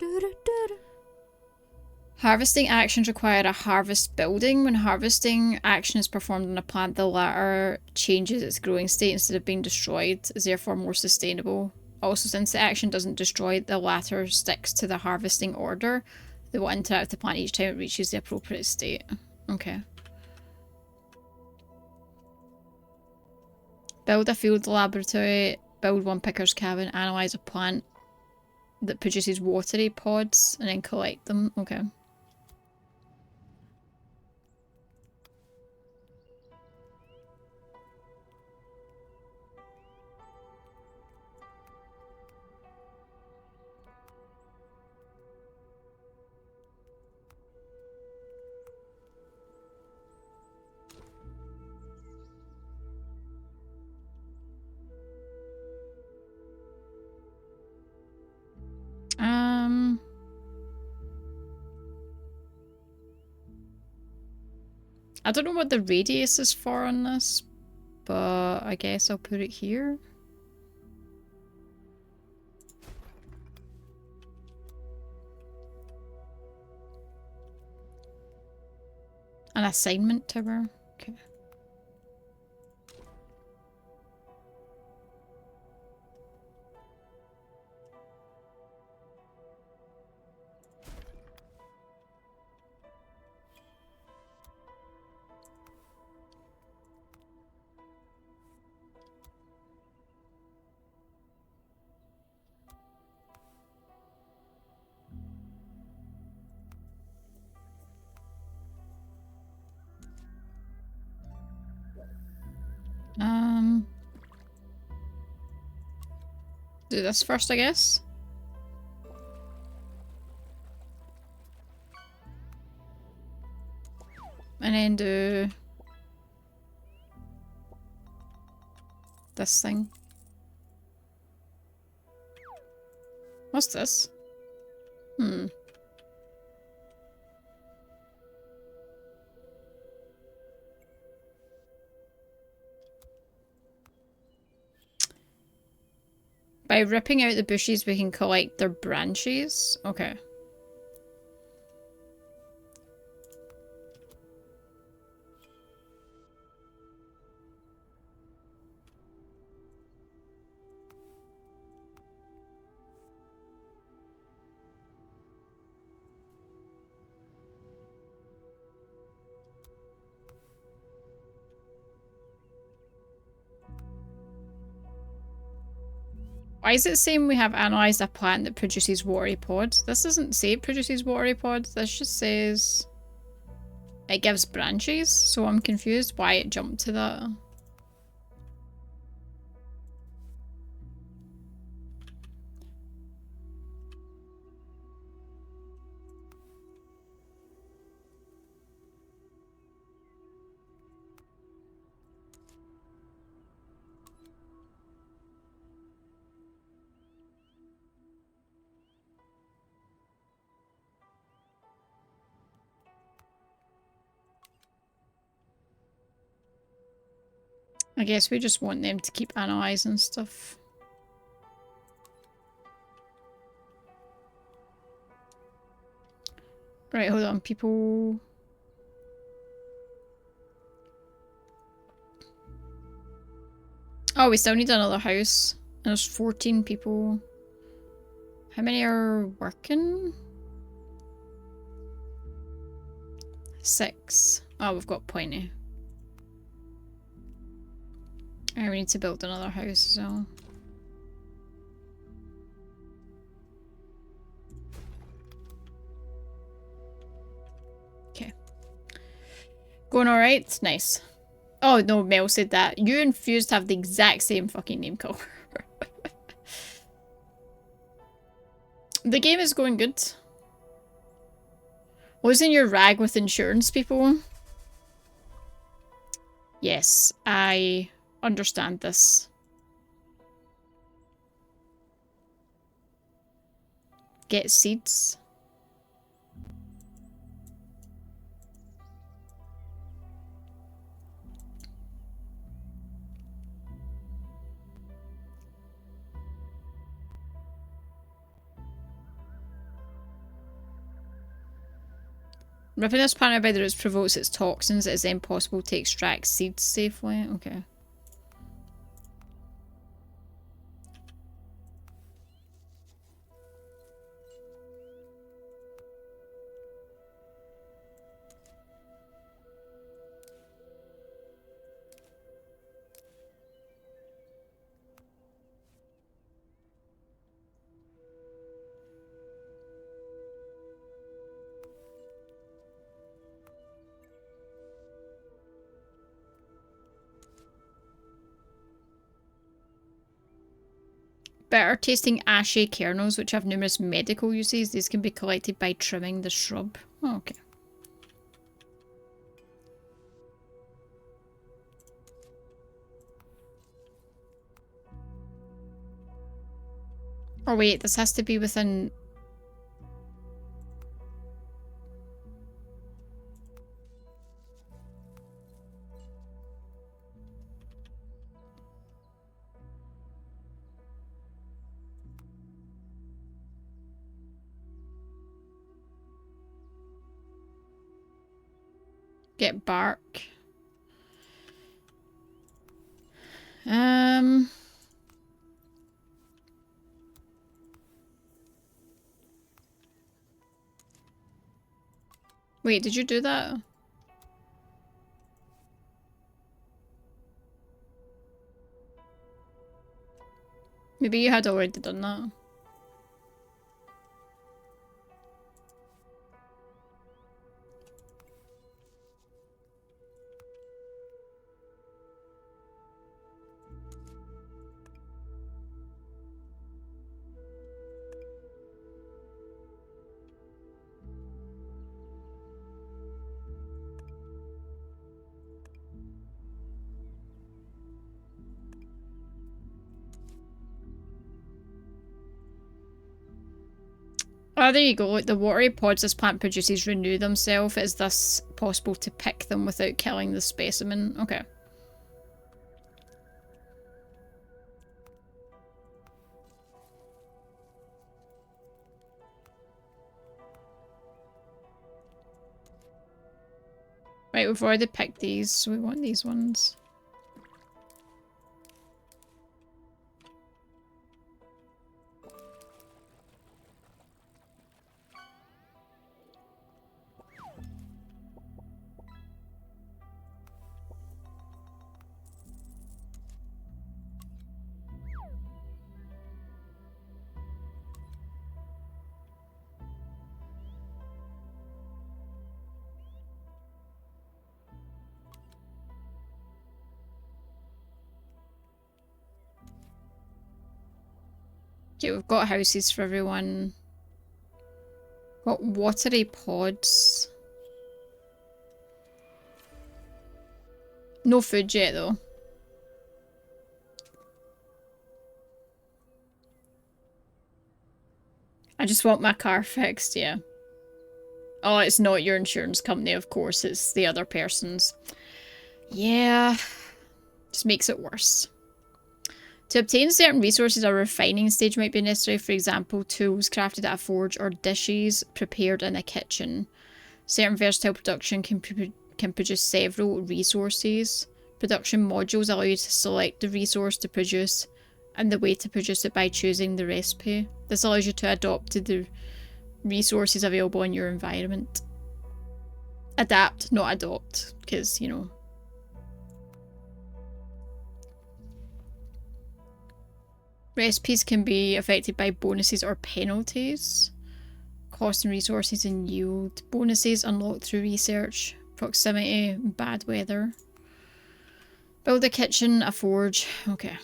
Speaker 1: Harvesting actions require a harvest building. When harvesting action is performed on a plant, the latter changes its growing state instead of being destroyed, is therefore more sustainable. Also, since the action doesn't destroy, the latter sticks to the harvesting order. They will interact with the plant each time it reaches the appropriate state. Okay. Build a field laboratory, build one picker's cabin, analyse a plant that produces watery pods, and then collect them. Okay. I don't know what the radius is for on this, but I guess I'll put it here. An assignment tower. Okay. Do this first, I guess. And then do this thing. What's this? By ripping out the bushes, we can collect their branches. Okay. Why is it saying we have analysed a plant that produces watery pods? This doesn't say it produces watery pods. This just says it gives branches. So I'm confused why it jumped to that. I guess we just want them to keep analysing stuff. Right, hold on, people. Oh, we still need another house. And there's 14 people. How many are working? 6. Oh, we've got plenty. And we need to build another house as well. Okay. Going alright? Nice. Oh no, Mel said that. You and Fused have the exact same fucking name color. The game is going good. Wasn't your rag with insurance people? Yes, I understand this. Get seeds. Ripping this plant by the roots provokes its toxins. It is then possible to extract seeds safely. Okay. Better tasting ashy kernels, which have numerous medical uses. These can be collected by trimming the shrub. Oh, okay. Oh wait, this has to be within... Get bark. Wait, did you do that? Maybe you had already done that. Oh, there you go. The watery pods this plant produces renew themselves. Is thus possible to pick them without killing the specimen? Okay. Right, we've already picked these, so we want these ones. Okay, we've got houses for everyone. Got watery pods. No food yet, though. I just want my car fixed, yeah. Oh, it's not your insurance company, of course. It's the other person's. Yeah. Just makes it worse. To obtain certain resources, a refining stage might be necessary. For example, tools crafted at a forge or dishes prepared in a kitchen. Certain versatile production can produce several resources. Production modules allow you to select the resource to produce and the way to produce it by choosing the recipe. This allows you to adapt to the resources available in your environment. Adapt, not adopt, because, you know. Recipes can be affected by bonuses or penalties. Cost and resources and yield. Bonuses unlocked through research. Proximity, bad weather. Build a kitchen, a forge. Okay.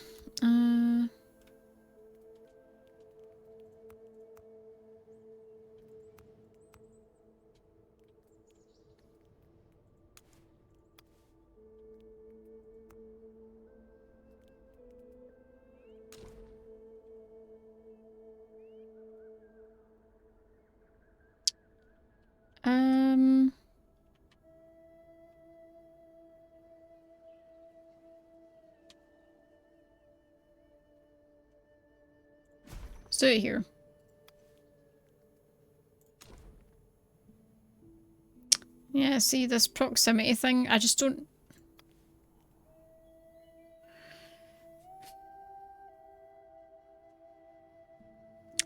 Speaker 1: Let's do it here. Yeah, see this proximity thing? I just don't...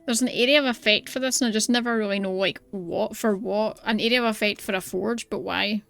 Speaker 1: There's an area of effect for this and I just never really know, like, what for what. An area of effect for a forge, but why?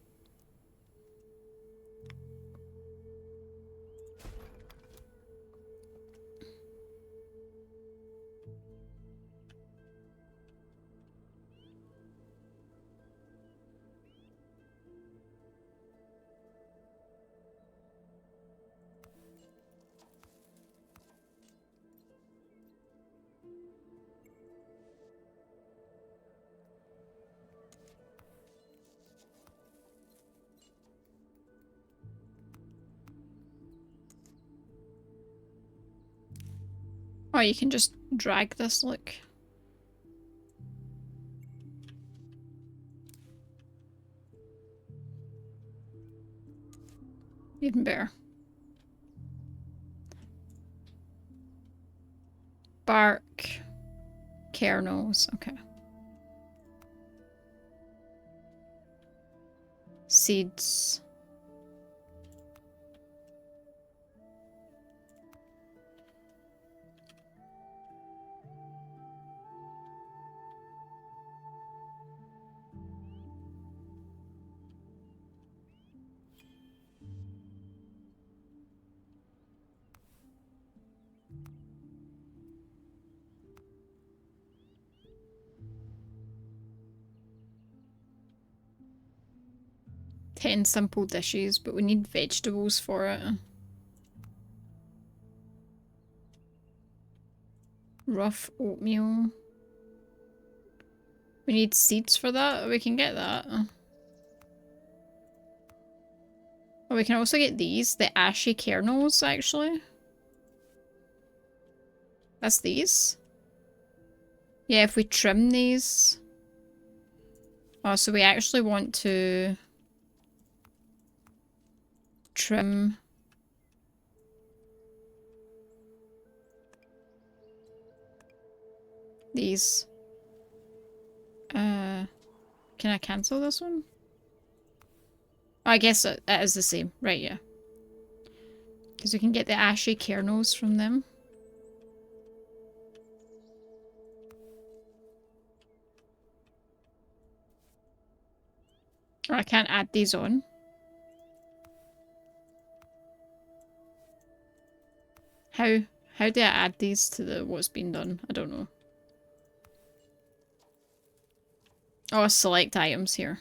Speaker 1: Oh, you can just drag this, look. Even better. Bark. Kernels, okay. Seeds. Ten simple dishes, but we need vegetables for it. Rough oatmeal. We need seeds for that. We can get that. Oh, we can also get these. The ashy kernels, actually. That's these. Yeah, if we trim these. Oh, so we actually want to trim these. Can I cancel this one? Oh, I guess it is the same. Right, yeah. Because we can get the ashy kernels from them. Or I can't add these on. How do I add these to the what's been done? I don't know. Oh, select items here.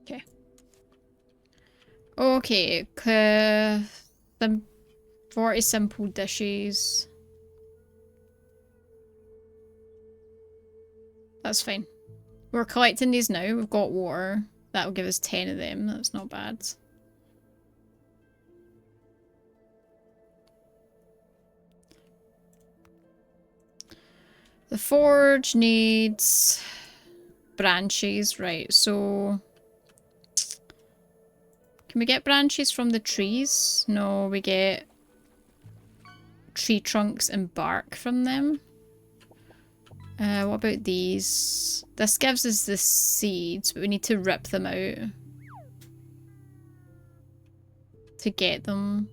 Speaker 1: Okay. Okay, 40 simple dishes. That's fine. We're collecting these now. We've got water. That'll give us 10 of them. That's not bad. The forge needs branches, right? So can we get branches from the trees? No, we get tree trunks and bark from them. What about these? This gives us the seeds, but we need to rip them out to get them.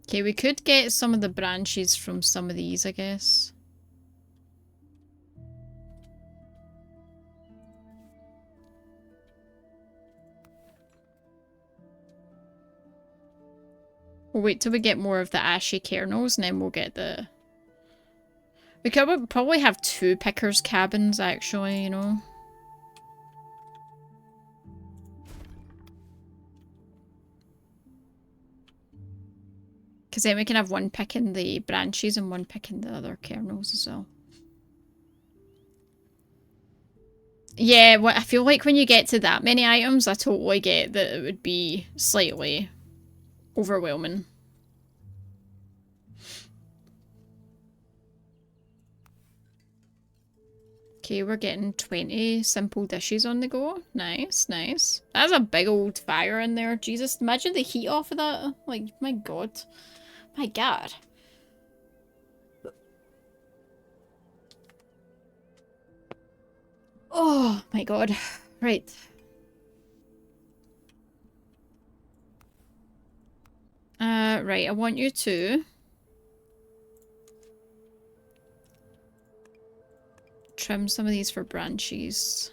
Speaker 1: Okay, we could get some of the branches from some of these, I guess. We'll wait till we get more of the ashy kernels and then we'll get the... We could probably have 2 pickers' cabins, actually, you know. Because then we can have 1 picking the branches and 1 picking the other kernels as well. Yeah, I feel like when you get to that many items, I totally get that it would be slightly overwhelming. Okay, we're getting 20 simple dishes on the go. Nice, nice. That's a big old fire in there. Jesus, imagine the heat off of that. Like, my god. My god. Oh, my god. Right. Right, I want you to... trim some of these for branches.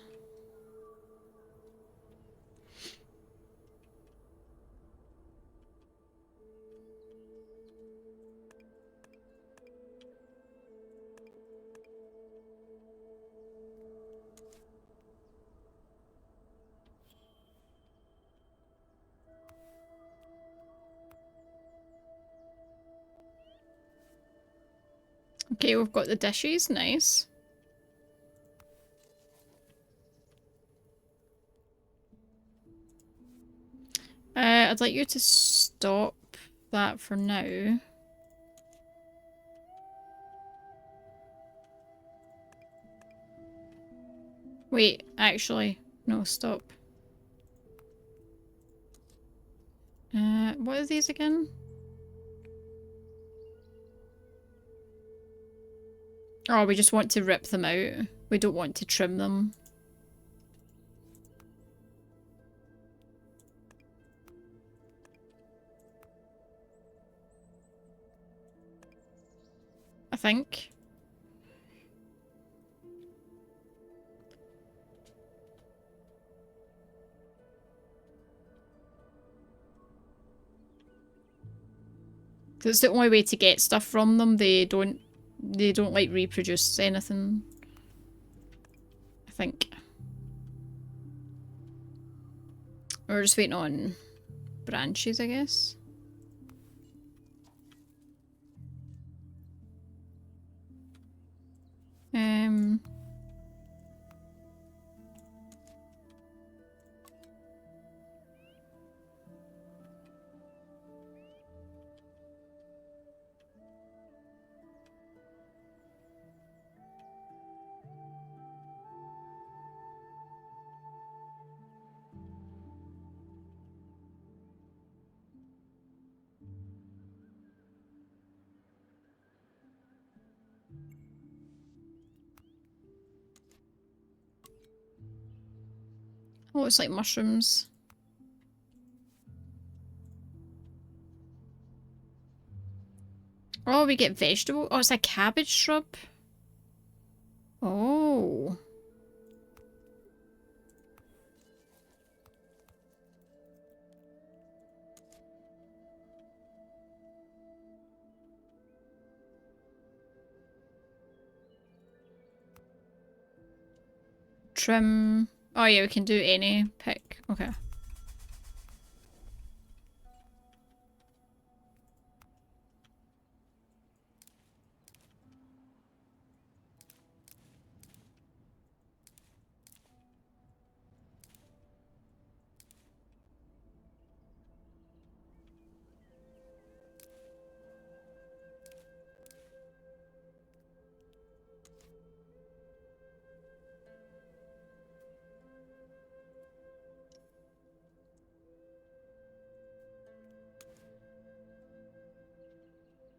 Speaker 1: Okay, we've got the dishes. Nice. I'd like you to stop that for now. Wait, actually, no, stop. What are these again? Oh, we just want to rip them out. We don't want to trim them. I think. It's the only way to get stuff from them. They don't like reproduce anything. I think. We're just waiting on branches, I guess. Oh, it's like mushrooms. Oh, we get vegetable. Oh, it's a cabbage shrub. Oh. Trim. Oh yeah, we can do any pick. Okay.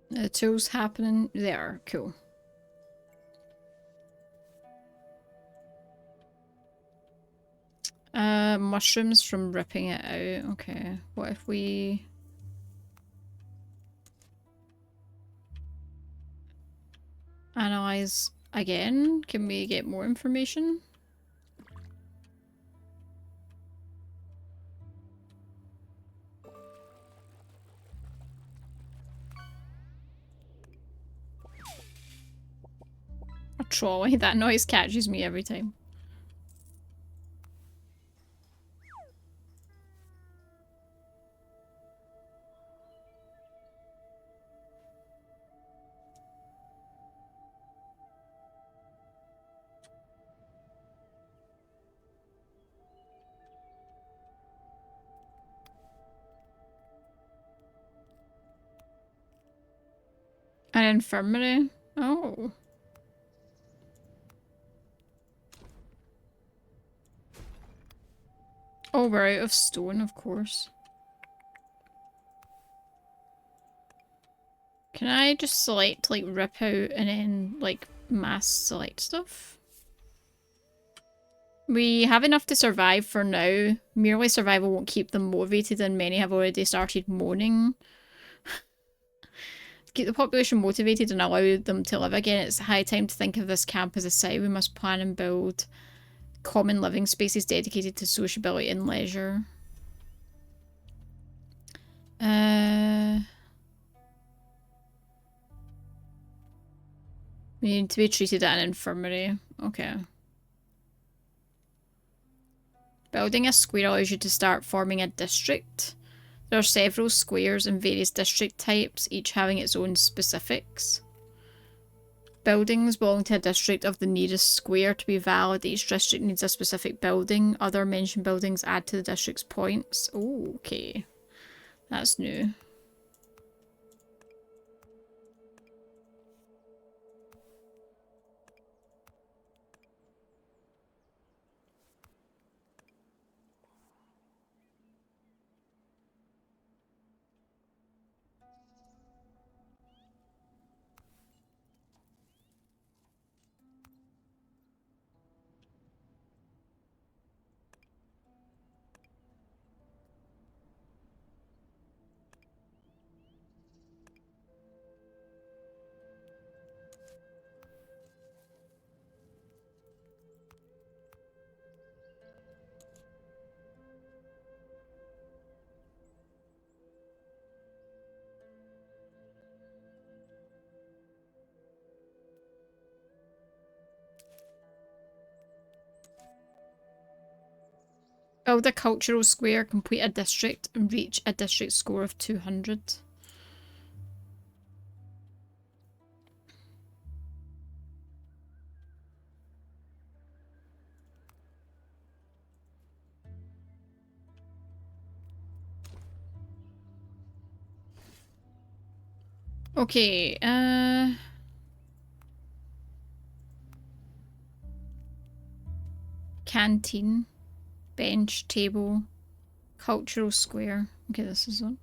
Speaker 1: The tools happening there. Cool. Mushrooms from ripping it out. Okay. What if we... analyze again? Can we get more information? trolley. That noise catches me every time. An infirmary? Oh. Oh, we're out of stone, of course. Can I just select, like, rip out and then, like, mass select stuff? We have enough to survive for now. Merely survival won't keep them motivated, and many have already started moaning. To keep the population motivated and allow them to live again, it's high time to think of this camp as a site. We must plan and build common living spaces dedicated to sociability and leisure. We need to be treated at an infirmary. Okay. Building a square allows you to start forming a district. There are several squares and various district types, each having its own specifics. Buildings belong to a district of the nearest square. To be valid, each district needs a specific building. Other mentioned buildings add to the district's points. Oh, okay. That's new. Build a cultural square, complete a district, and reach a district score of 200. Okay, canteen, bench, table, cultural square. Okay, this is one.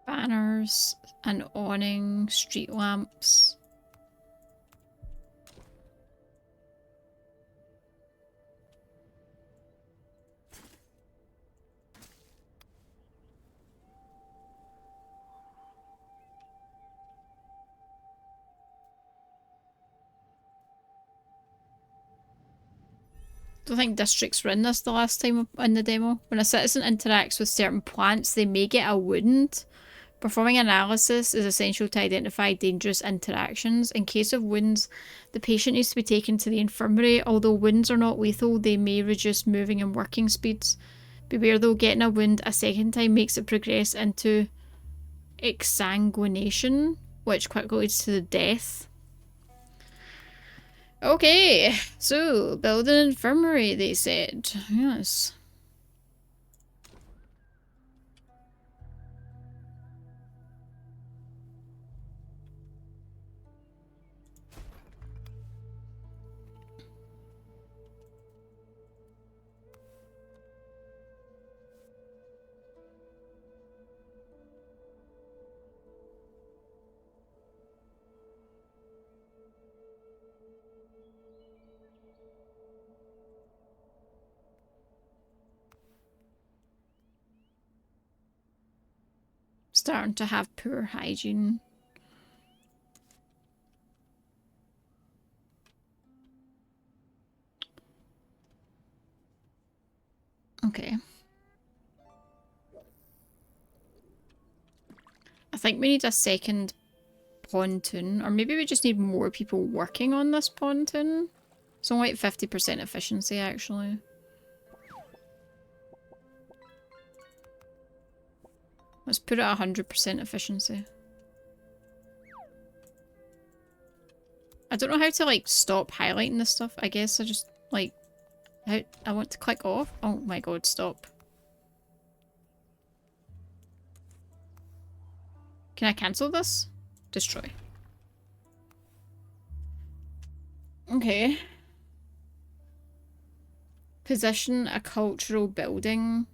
Speaker 1: Banners, an awning, street lamps. Don't think districts were in this the last time in the demo. When a citizen interacts with certain plants, they may get a wound. Performing analysis is essential to identify dangerous interactions. In case of wounds, the patient needs to be taken to the infirmary. Although wounds are not lethal, they may reduce moving and working speeds. Beware though, getting a wound a second time makes it progress into exsanguination, which quickly leads to the death. Okay, so build an infirmary, they said. Yes. Starting to have poor hygiene. Okay. I think we need a second pontoon, or maybe we just need more people working on this pontoon. It's only like 50% efficiency, actually. Let's put it at 100% efficiency. I don't know how to, like, stop highlighting this stuff. I guess I just, like... I want to click off. Oh my god, stop. Can I cancel this? Destroy. Okay. Position a cultural building.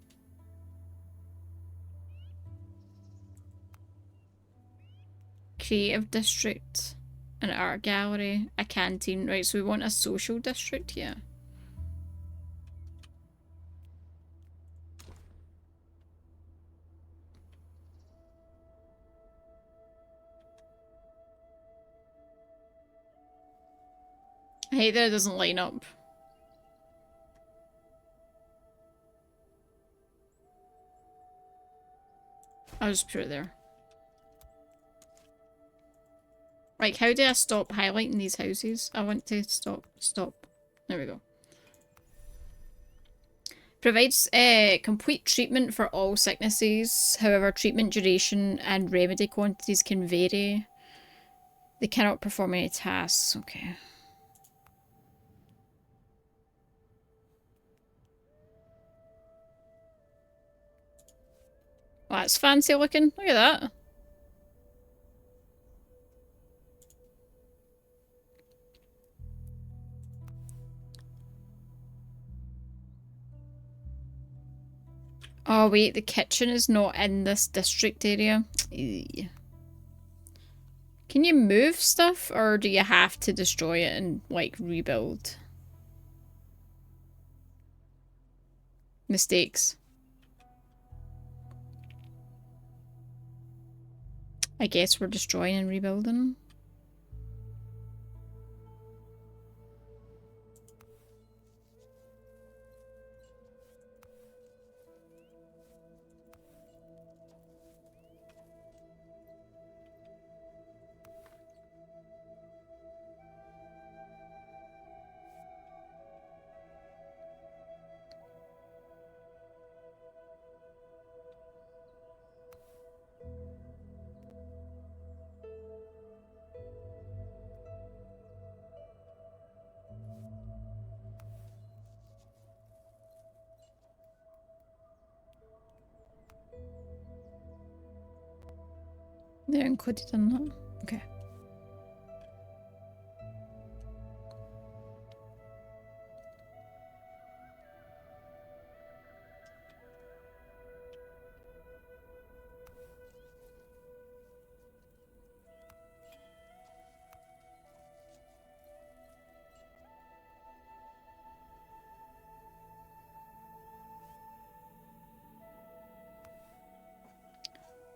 Speaker 1: Creative district. An art gallery. A canteen. Right, so we want a social district, yeah. I hate that it doesn't line up. I'll just put it there. Right, how do I stop highlighting these houses? I want to stop. There we go. Provides complete treatment for all sicknesses. However, treatment duration and remedy quantities can vary. They cannot perform any tasks. Okay. Well, that's fancy looking. Look at that. Oh wait, the kitchen is not in this district area. Ew. Can you move stuff, or do you have to destroy it and, like, rebuild? Mistakes. I guess we're destroying and rebuilding. They're included in that. Okay.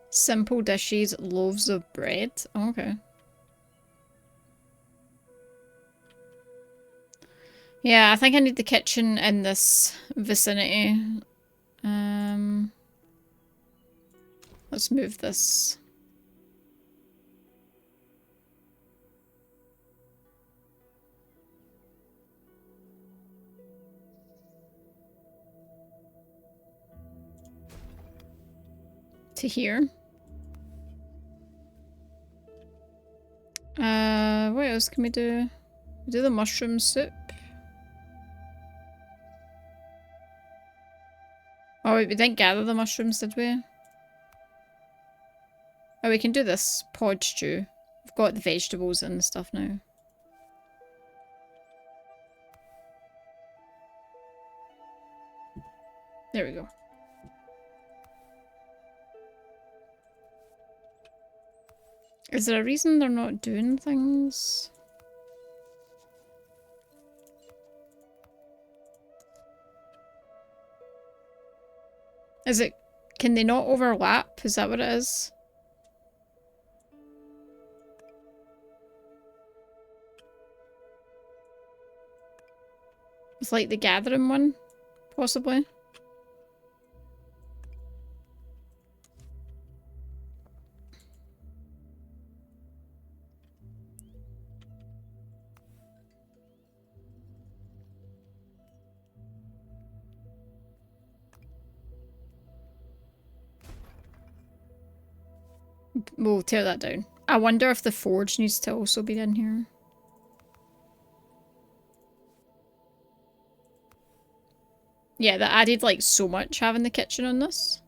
Speaker 1: Simple dishes, loaves of bread. Oh, okay. Yeah, I think I need the kitchen in this vicinity. Let's move this. To here. What else can we do? We do the mushroom soup. Oh wait, we didn't gather the mushrooms, did we? Oh, we can do this pod stew. We've got the vegetables and stuff now. There we go. Is there a reason they're not doing things? Is it... Can they not overlap? Is that what it is? It's like the gathering one, possibly. We'll tear that down. I wonder if the forge needs to also be in here. Yeah, that added like so much having the kitchen on this.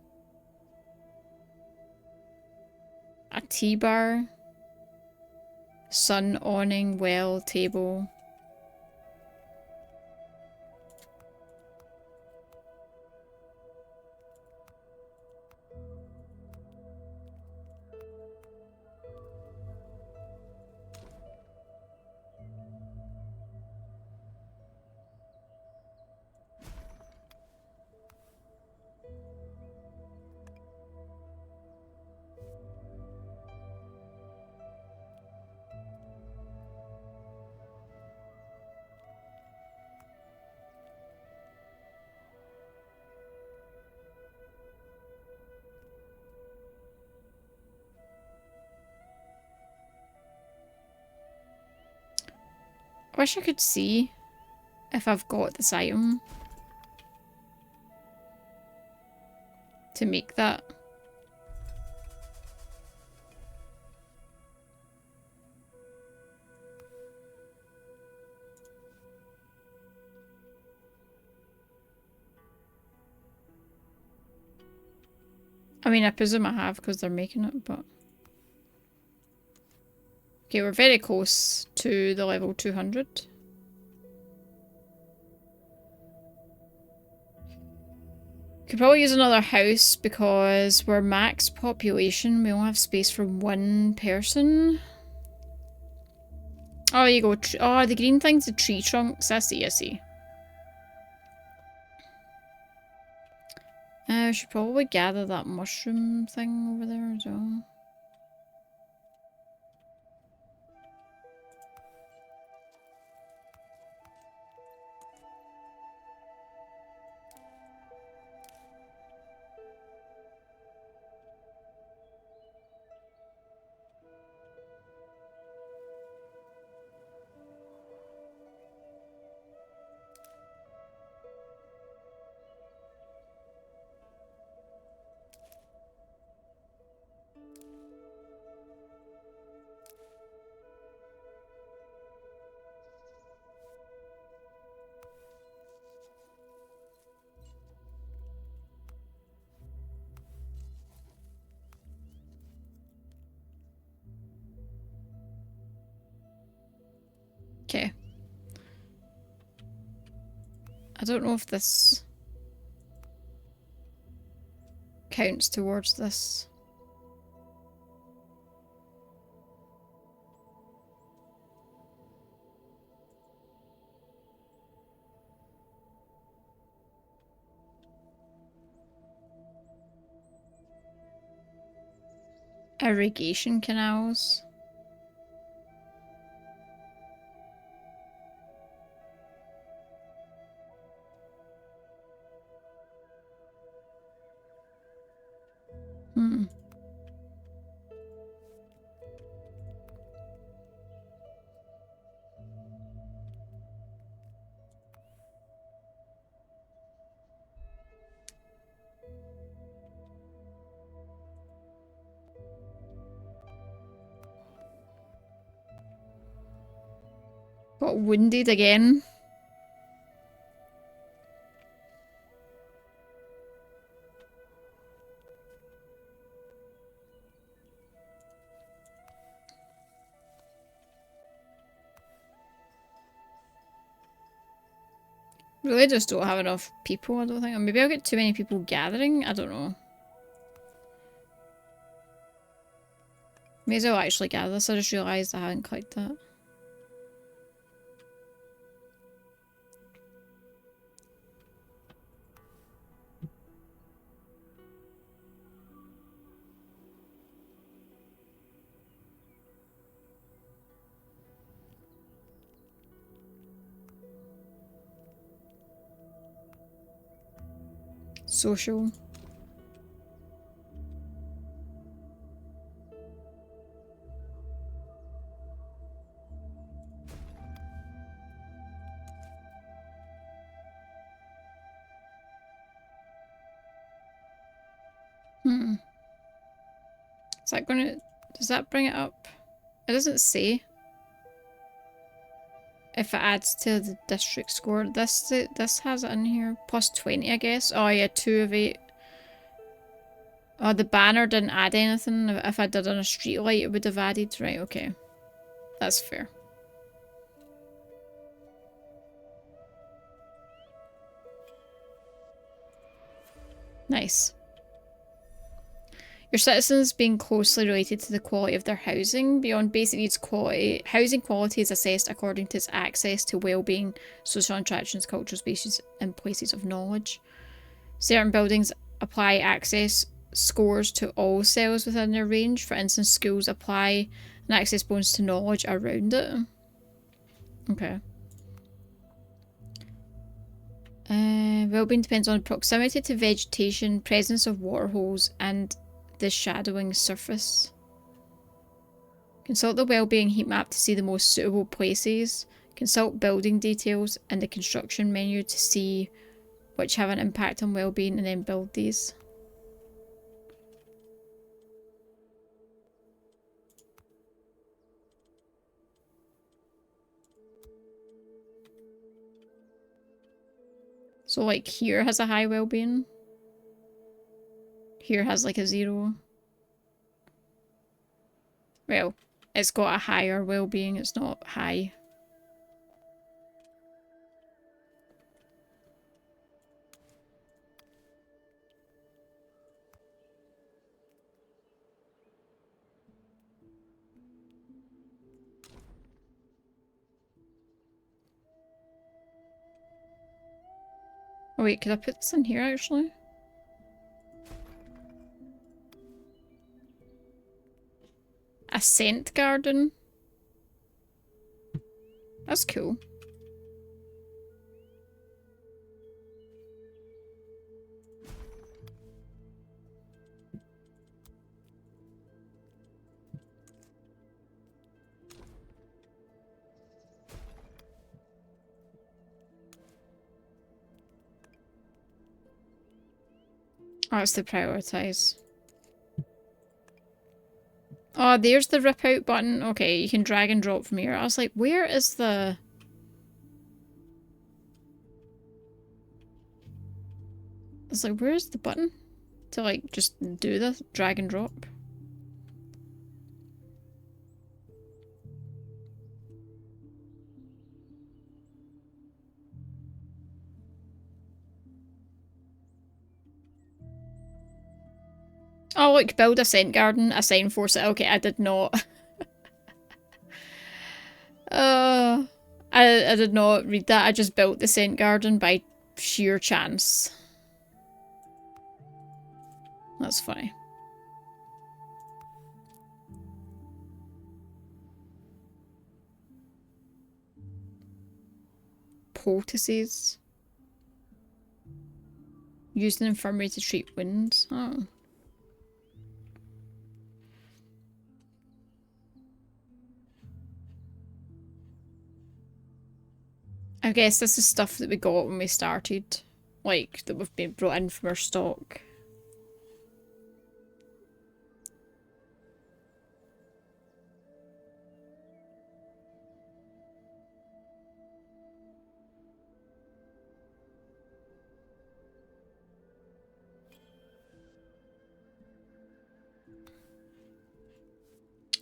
Speaker 1: A tea bar. Sun, awning, well, table. I wish I could see if I've got this item to make that. I mean, I presume I have because they're making it, but... Okay, we're very close to the level 200. Could probably use another house because we're max population. We only have space for one person. Oh, there you go. Oh, the green thing's the tree trunks. I see, I see. I should probably gather that mushroom thing over there as well. Okay. I don't know if this counts towards this. Irrigation canals. Hmm. Got wounded again. Really just don't have enough people, I don't think. Or maybe I'll get too many people gathering, I don't know. May as well actually gather this, I just realised I haven't clicked that. Social. Hmm. Is that gonna... Does that bring it up? It doesn't say. If it adds to the district score. This has it in here. Plus 20, I guess. Oh yeah, 2 of 8. Oh, the banner didn't add anything. If I did on a street light, it would have added. Right, okay. That's fair. Nice. Your citizens being closely related to the quality of their housing. Beyond basic needs quality, housing quality is assessed according to its access to well-being, social interactions, cultural spaces, and places of knowledge. Certain buildings apply access scores to all cells within their range. For instance, schools apply an access bonus to knowledge around it. Okay. Well-being depends on proximity to vegetation, presence of water holes, and the shadowing surface. Consult the well-being heat map to see the most suitable places. Consult building details and the construction menu to see which have an impact on well-being, and then build these. So like here has a high well-being. Here has like a 0. Well, it's got a higher well-being, it's not high. Oh wait, could I put this in here actually? A scent garden? That's cool. Oh, it's to prioritise. Oh, there's the rip out button. Okay, you can drag and drop from here. I was like, where is the... I was like, where's the button? To like, just do the drag and drop. Oh look, build a scent garden, assign force it. Okay, I did not. I did not read that. I just built the scent garden by sheer chance. That's funny. Poultices. Used in infirmary to treat wounds. Oh. I guess this is stuff that we got when we started. Like, that we've been brought in from our stock.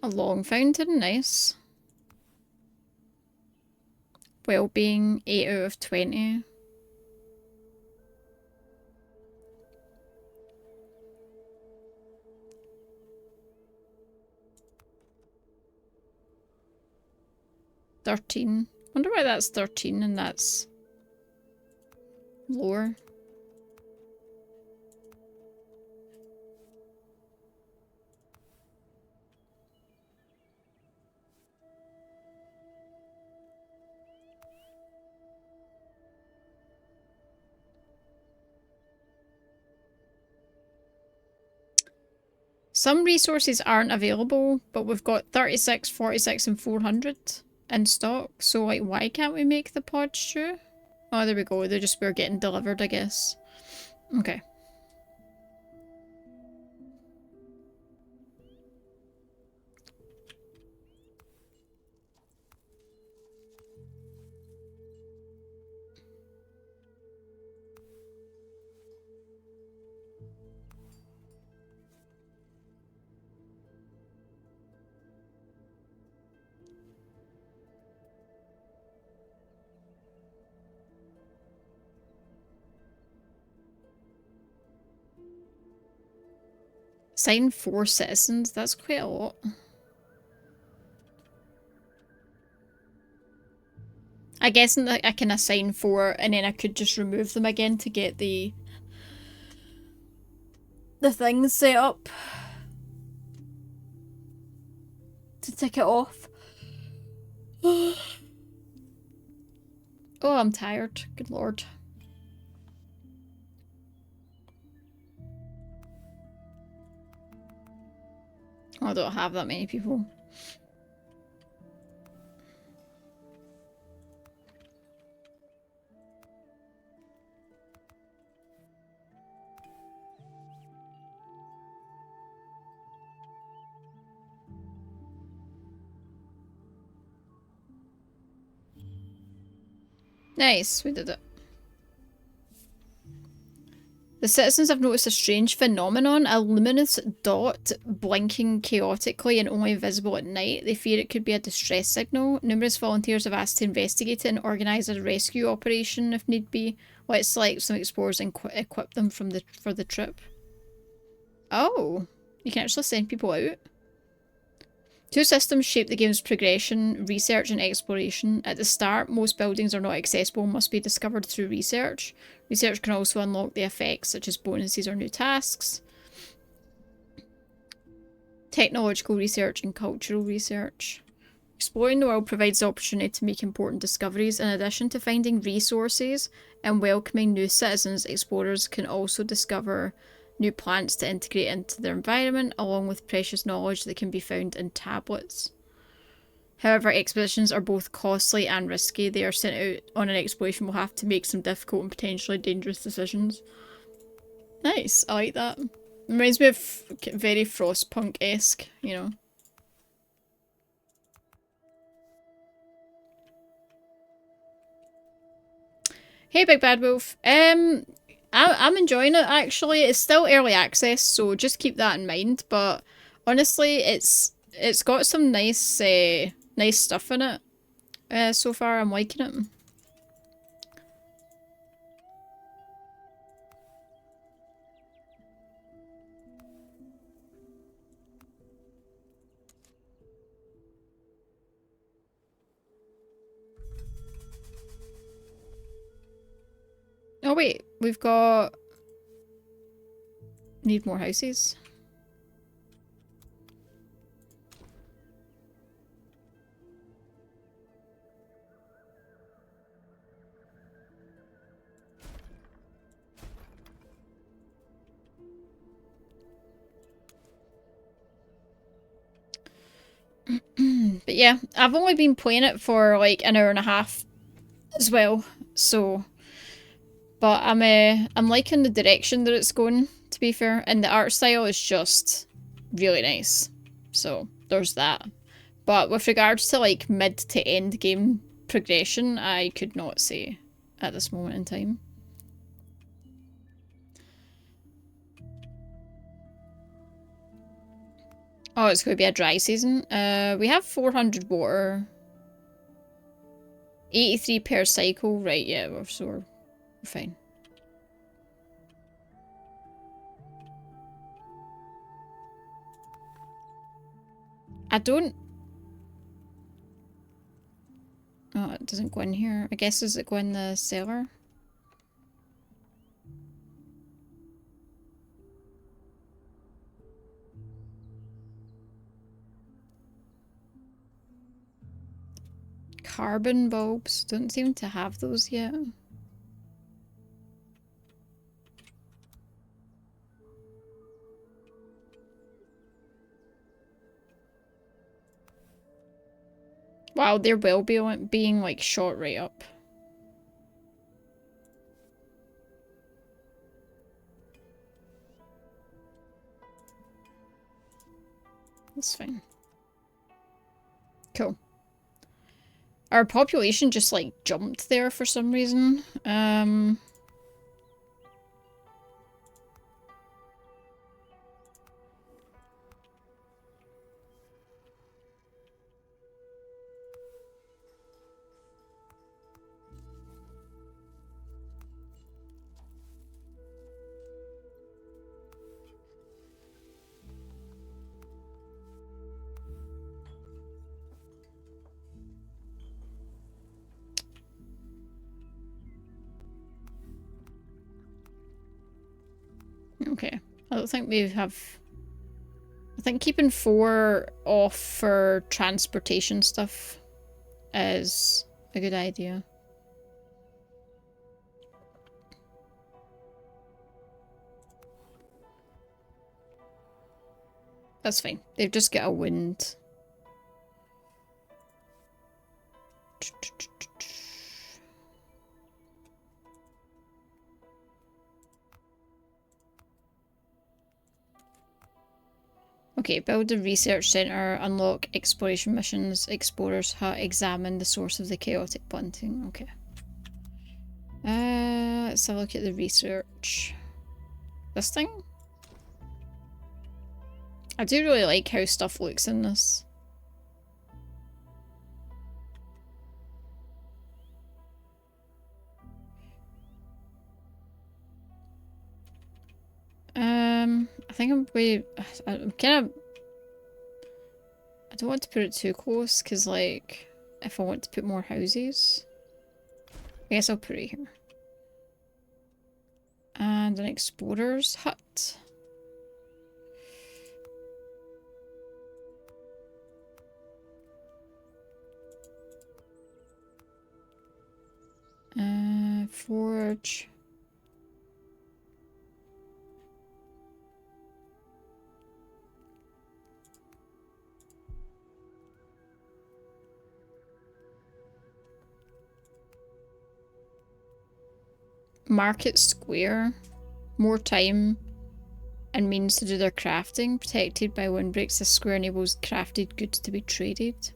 Speaker 1: A long fountain, nice. Well-being, 8 out of 20. $13. Wonder why that's 13 and that's lower. Some resources aren't available, but we've got 36, 46, and 400 in stock. So, like, why can't we make the pod stew? Oh, there we go. They just were getting delivered, I guess. Okay. Assign 4 citizens, that's quite a lot. I guess I can assign 4 and then I could just remove them again to get the things set up to tick it off. Oh, I'm tired. Good lord. Oh, I don't have that many people. Nice, we did it. The citizens have noticed a strange phenomenon, a luminous dot blinking chaotically and only visible at night. They fear it could be a distress signal. Numerous volunteers have asked to investigate it and organise a rescue operation if need be. Let's select some explorers and equip them for the trip. Oh, you can actually send people out. 2 systems shape the game's progression, research and exploration. At the start, most buildings are not accessible and must be discovered through research. Research can also unlock the effects, such as bonuses or new tasks. Technological research and cultural research. Exploring the world provides the opportunity to make important discoveries. In addition to finding resources and welcoming new citizens, explorers can also discover new plants to integrate into their environment, along with precious knowledge that can be found in tablets. However, expeditions are both costly and risky. They are sent out on an exploration will have to make some difficult and potentially dangerous decisions. Nice, I like that. Reminds me of very Frostpunk-esque, you know. Hey, Big Bad Wolf. I'm enjoying it, actually. It's still early access, so just keep that in mind. But honestly, it's got some nice nice stuff in it. So far, I'm liking it. Oh wait, we've got... Need more houses. But yeah, I've only been playing it for like an hour and a half as well, so... But I'm liking the direction that it's going, to be fair, and the art style is just really nice. So, there's that. But with regards to like mid to end game progression, I could not say at this moment in time. Oh, it's going to be a dry season. We have 400 water. 83 per cycle. Right, yeah, we're fine. I don't... Oh, it doesn't go in here. I guess does it go in the cellar? Carbon bulbs. Don't seem to have those yet. Wow, there will be being like shot right up. That's fine. Cool. Our population just like jumped there for some reason. Okay. I don't think we have... I think keeping 4 off for transportation stuff is a good idea. That's fine. They've just got a wind. Okay, build a research center, unlock exploration missions, explorers hut, examine the source of the chaotic bunting. Okay. Let's have a look at the research. This thing? I do really like how stuff looks in this. I think I'm kind of... I don't want to put it too close, because, like, if I want to put more houses... I guess I'll put it here. And an explorer's hut. Forge. Market square. More time and means to do their crafting. Protected by windbreaks, this square enables crafted goods to be traded.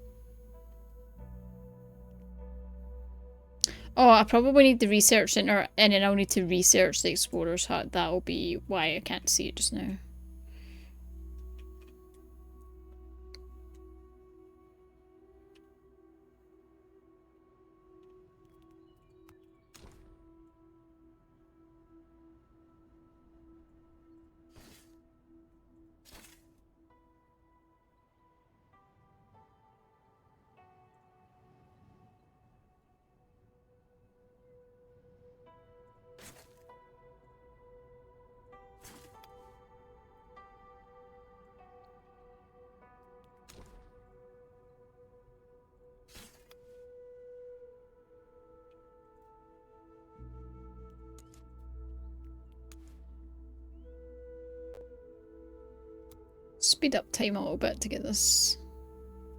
Speaker 1: Oh, I probably need the research center and then I'll need to research the explorer's hut. That'll be why I can't see it just now. Speed up time a little bit to get this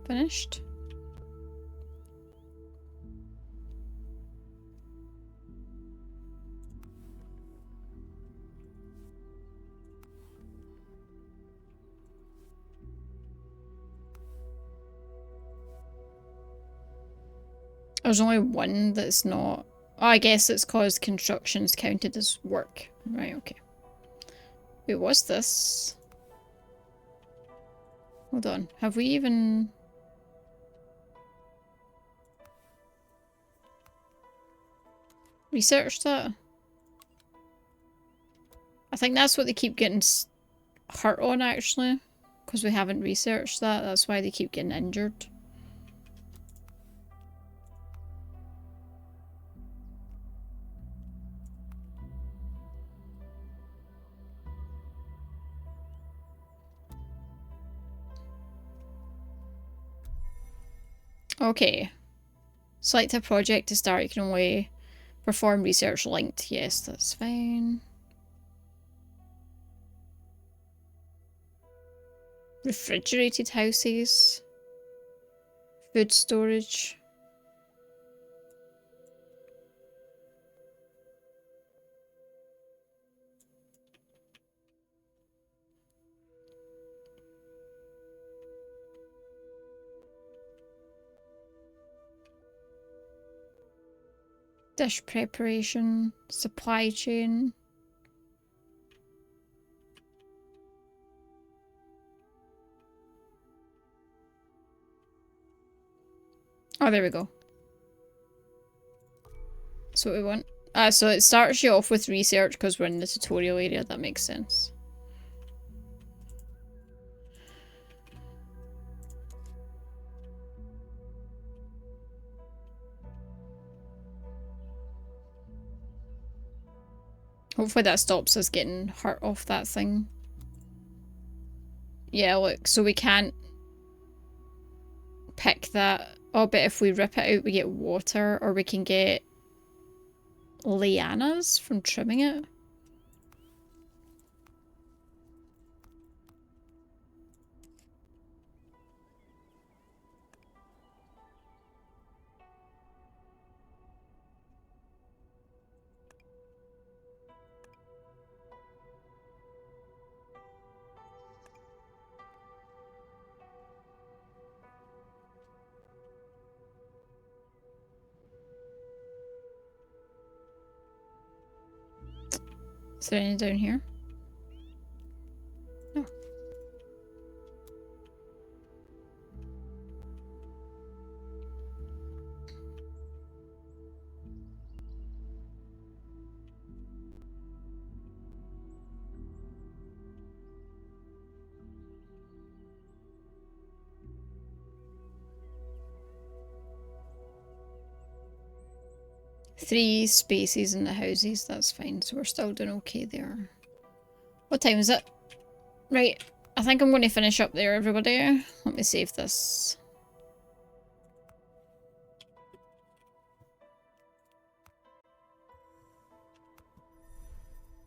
Speaker 1: finished. There's only one that's not... Oh, I guess it's cause construction's counted as work. Right, okay. Wait, what's this? Hold on. Have we even... researched that? I think that's what they keep getting hurt on, actually. Because we haven't researched that. That's why they keep getting injured. Okay. Select a project to start. You can only perform research linked. Yes, that's fine. Refrigerated houses. Food storage. Dish preparation. Supply chain. Oh, there we go. That's what we want. So it starts you off with research because we're in the tutorial area. That makes sense. Hopefully that stops us getting hurt off that thing. Yeah, look, so we can't pick that. Oh, but if we rip it out, we get water, or we can get lianas from trimming it. Is there any down here? No. Three spaces in the houses, that's fine. So we're still doing okay there. What time is it? Right, I think I'm going to finish up there, everybody. Let me save this.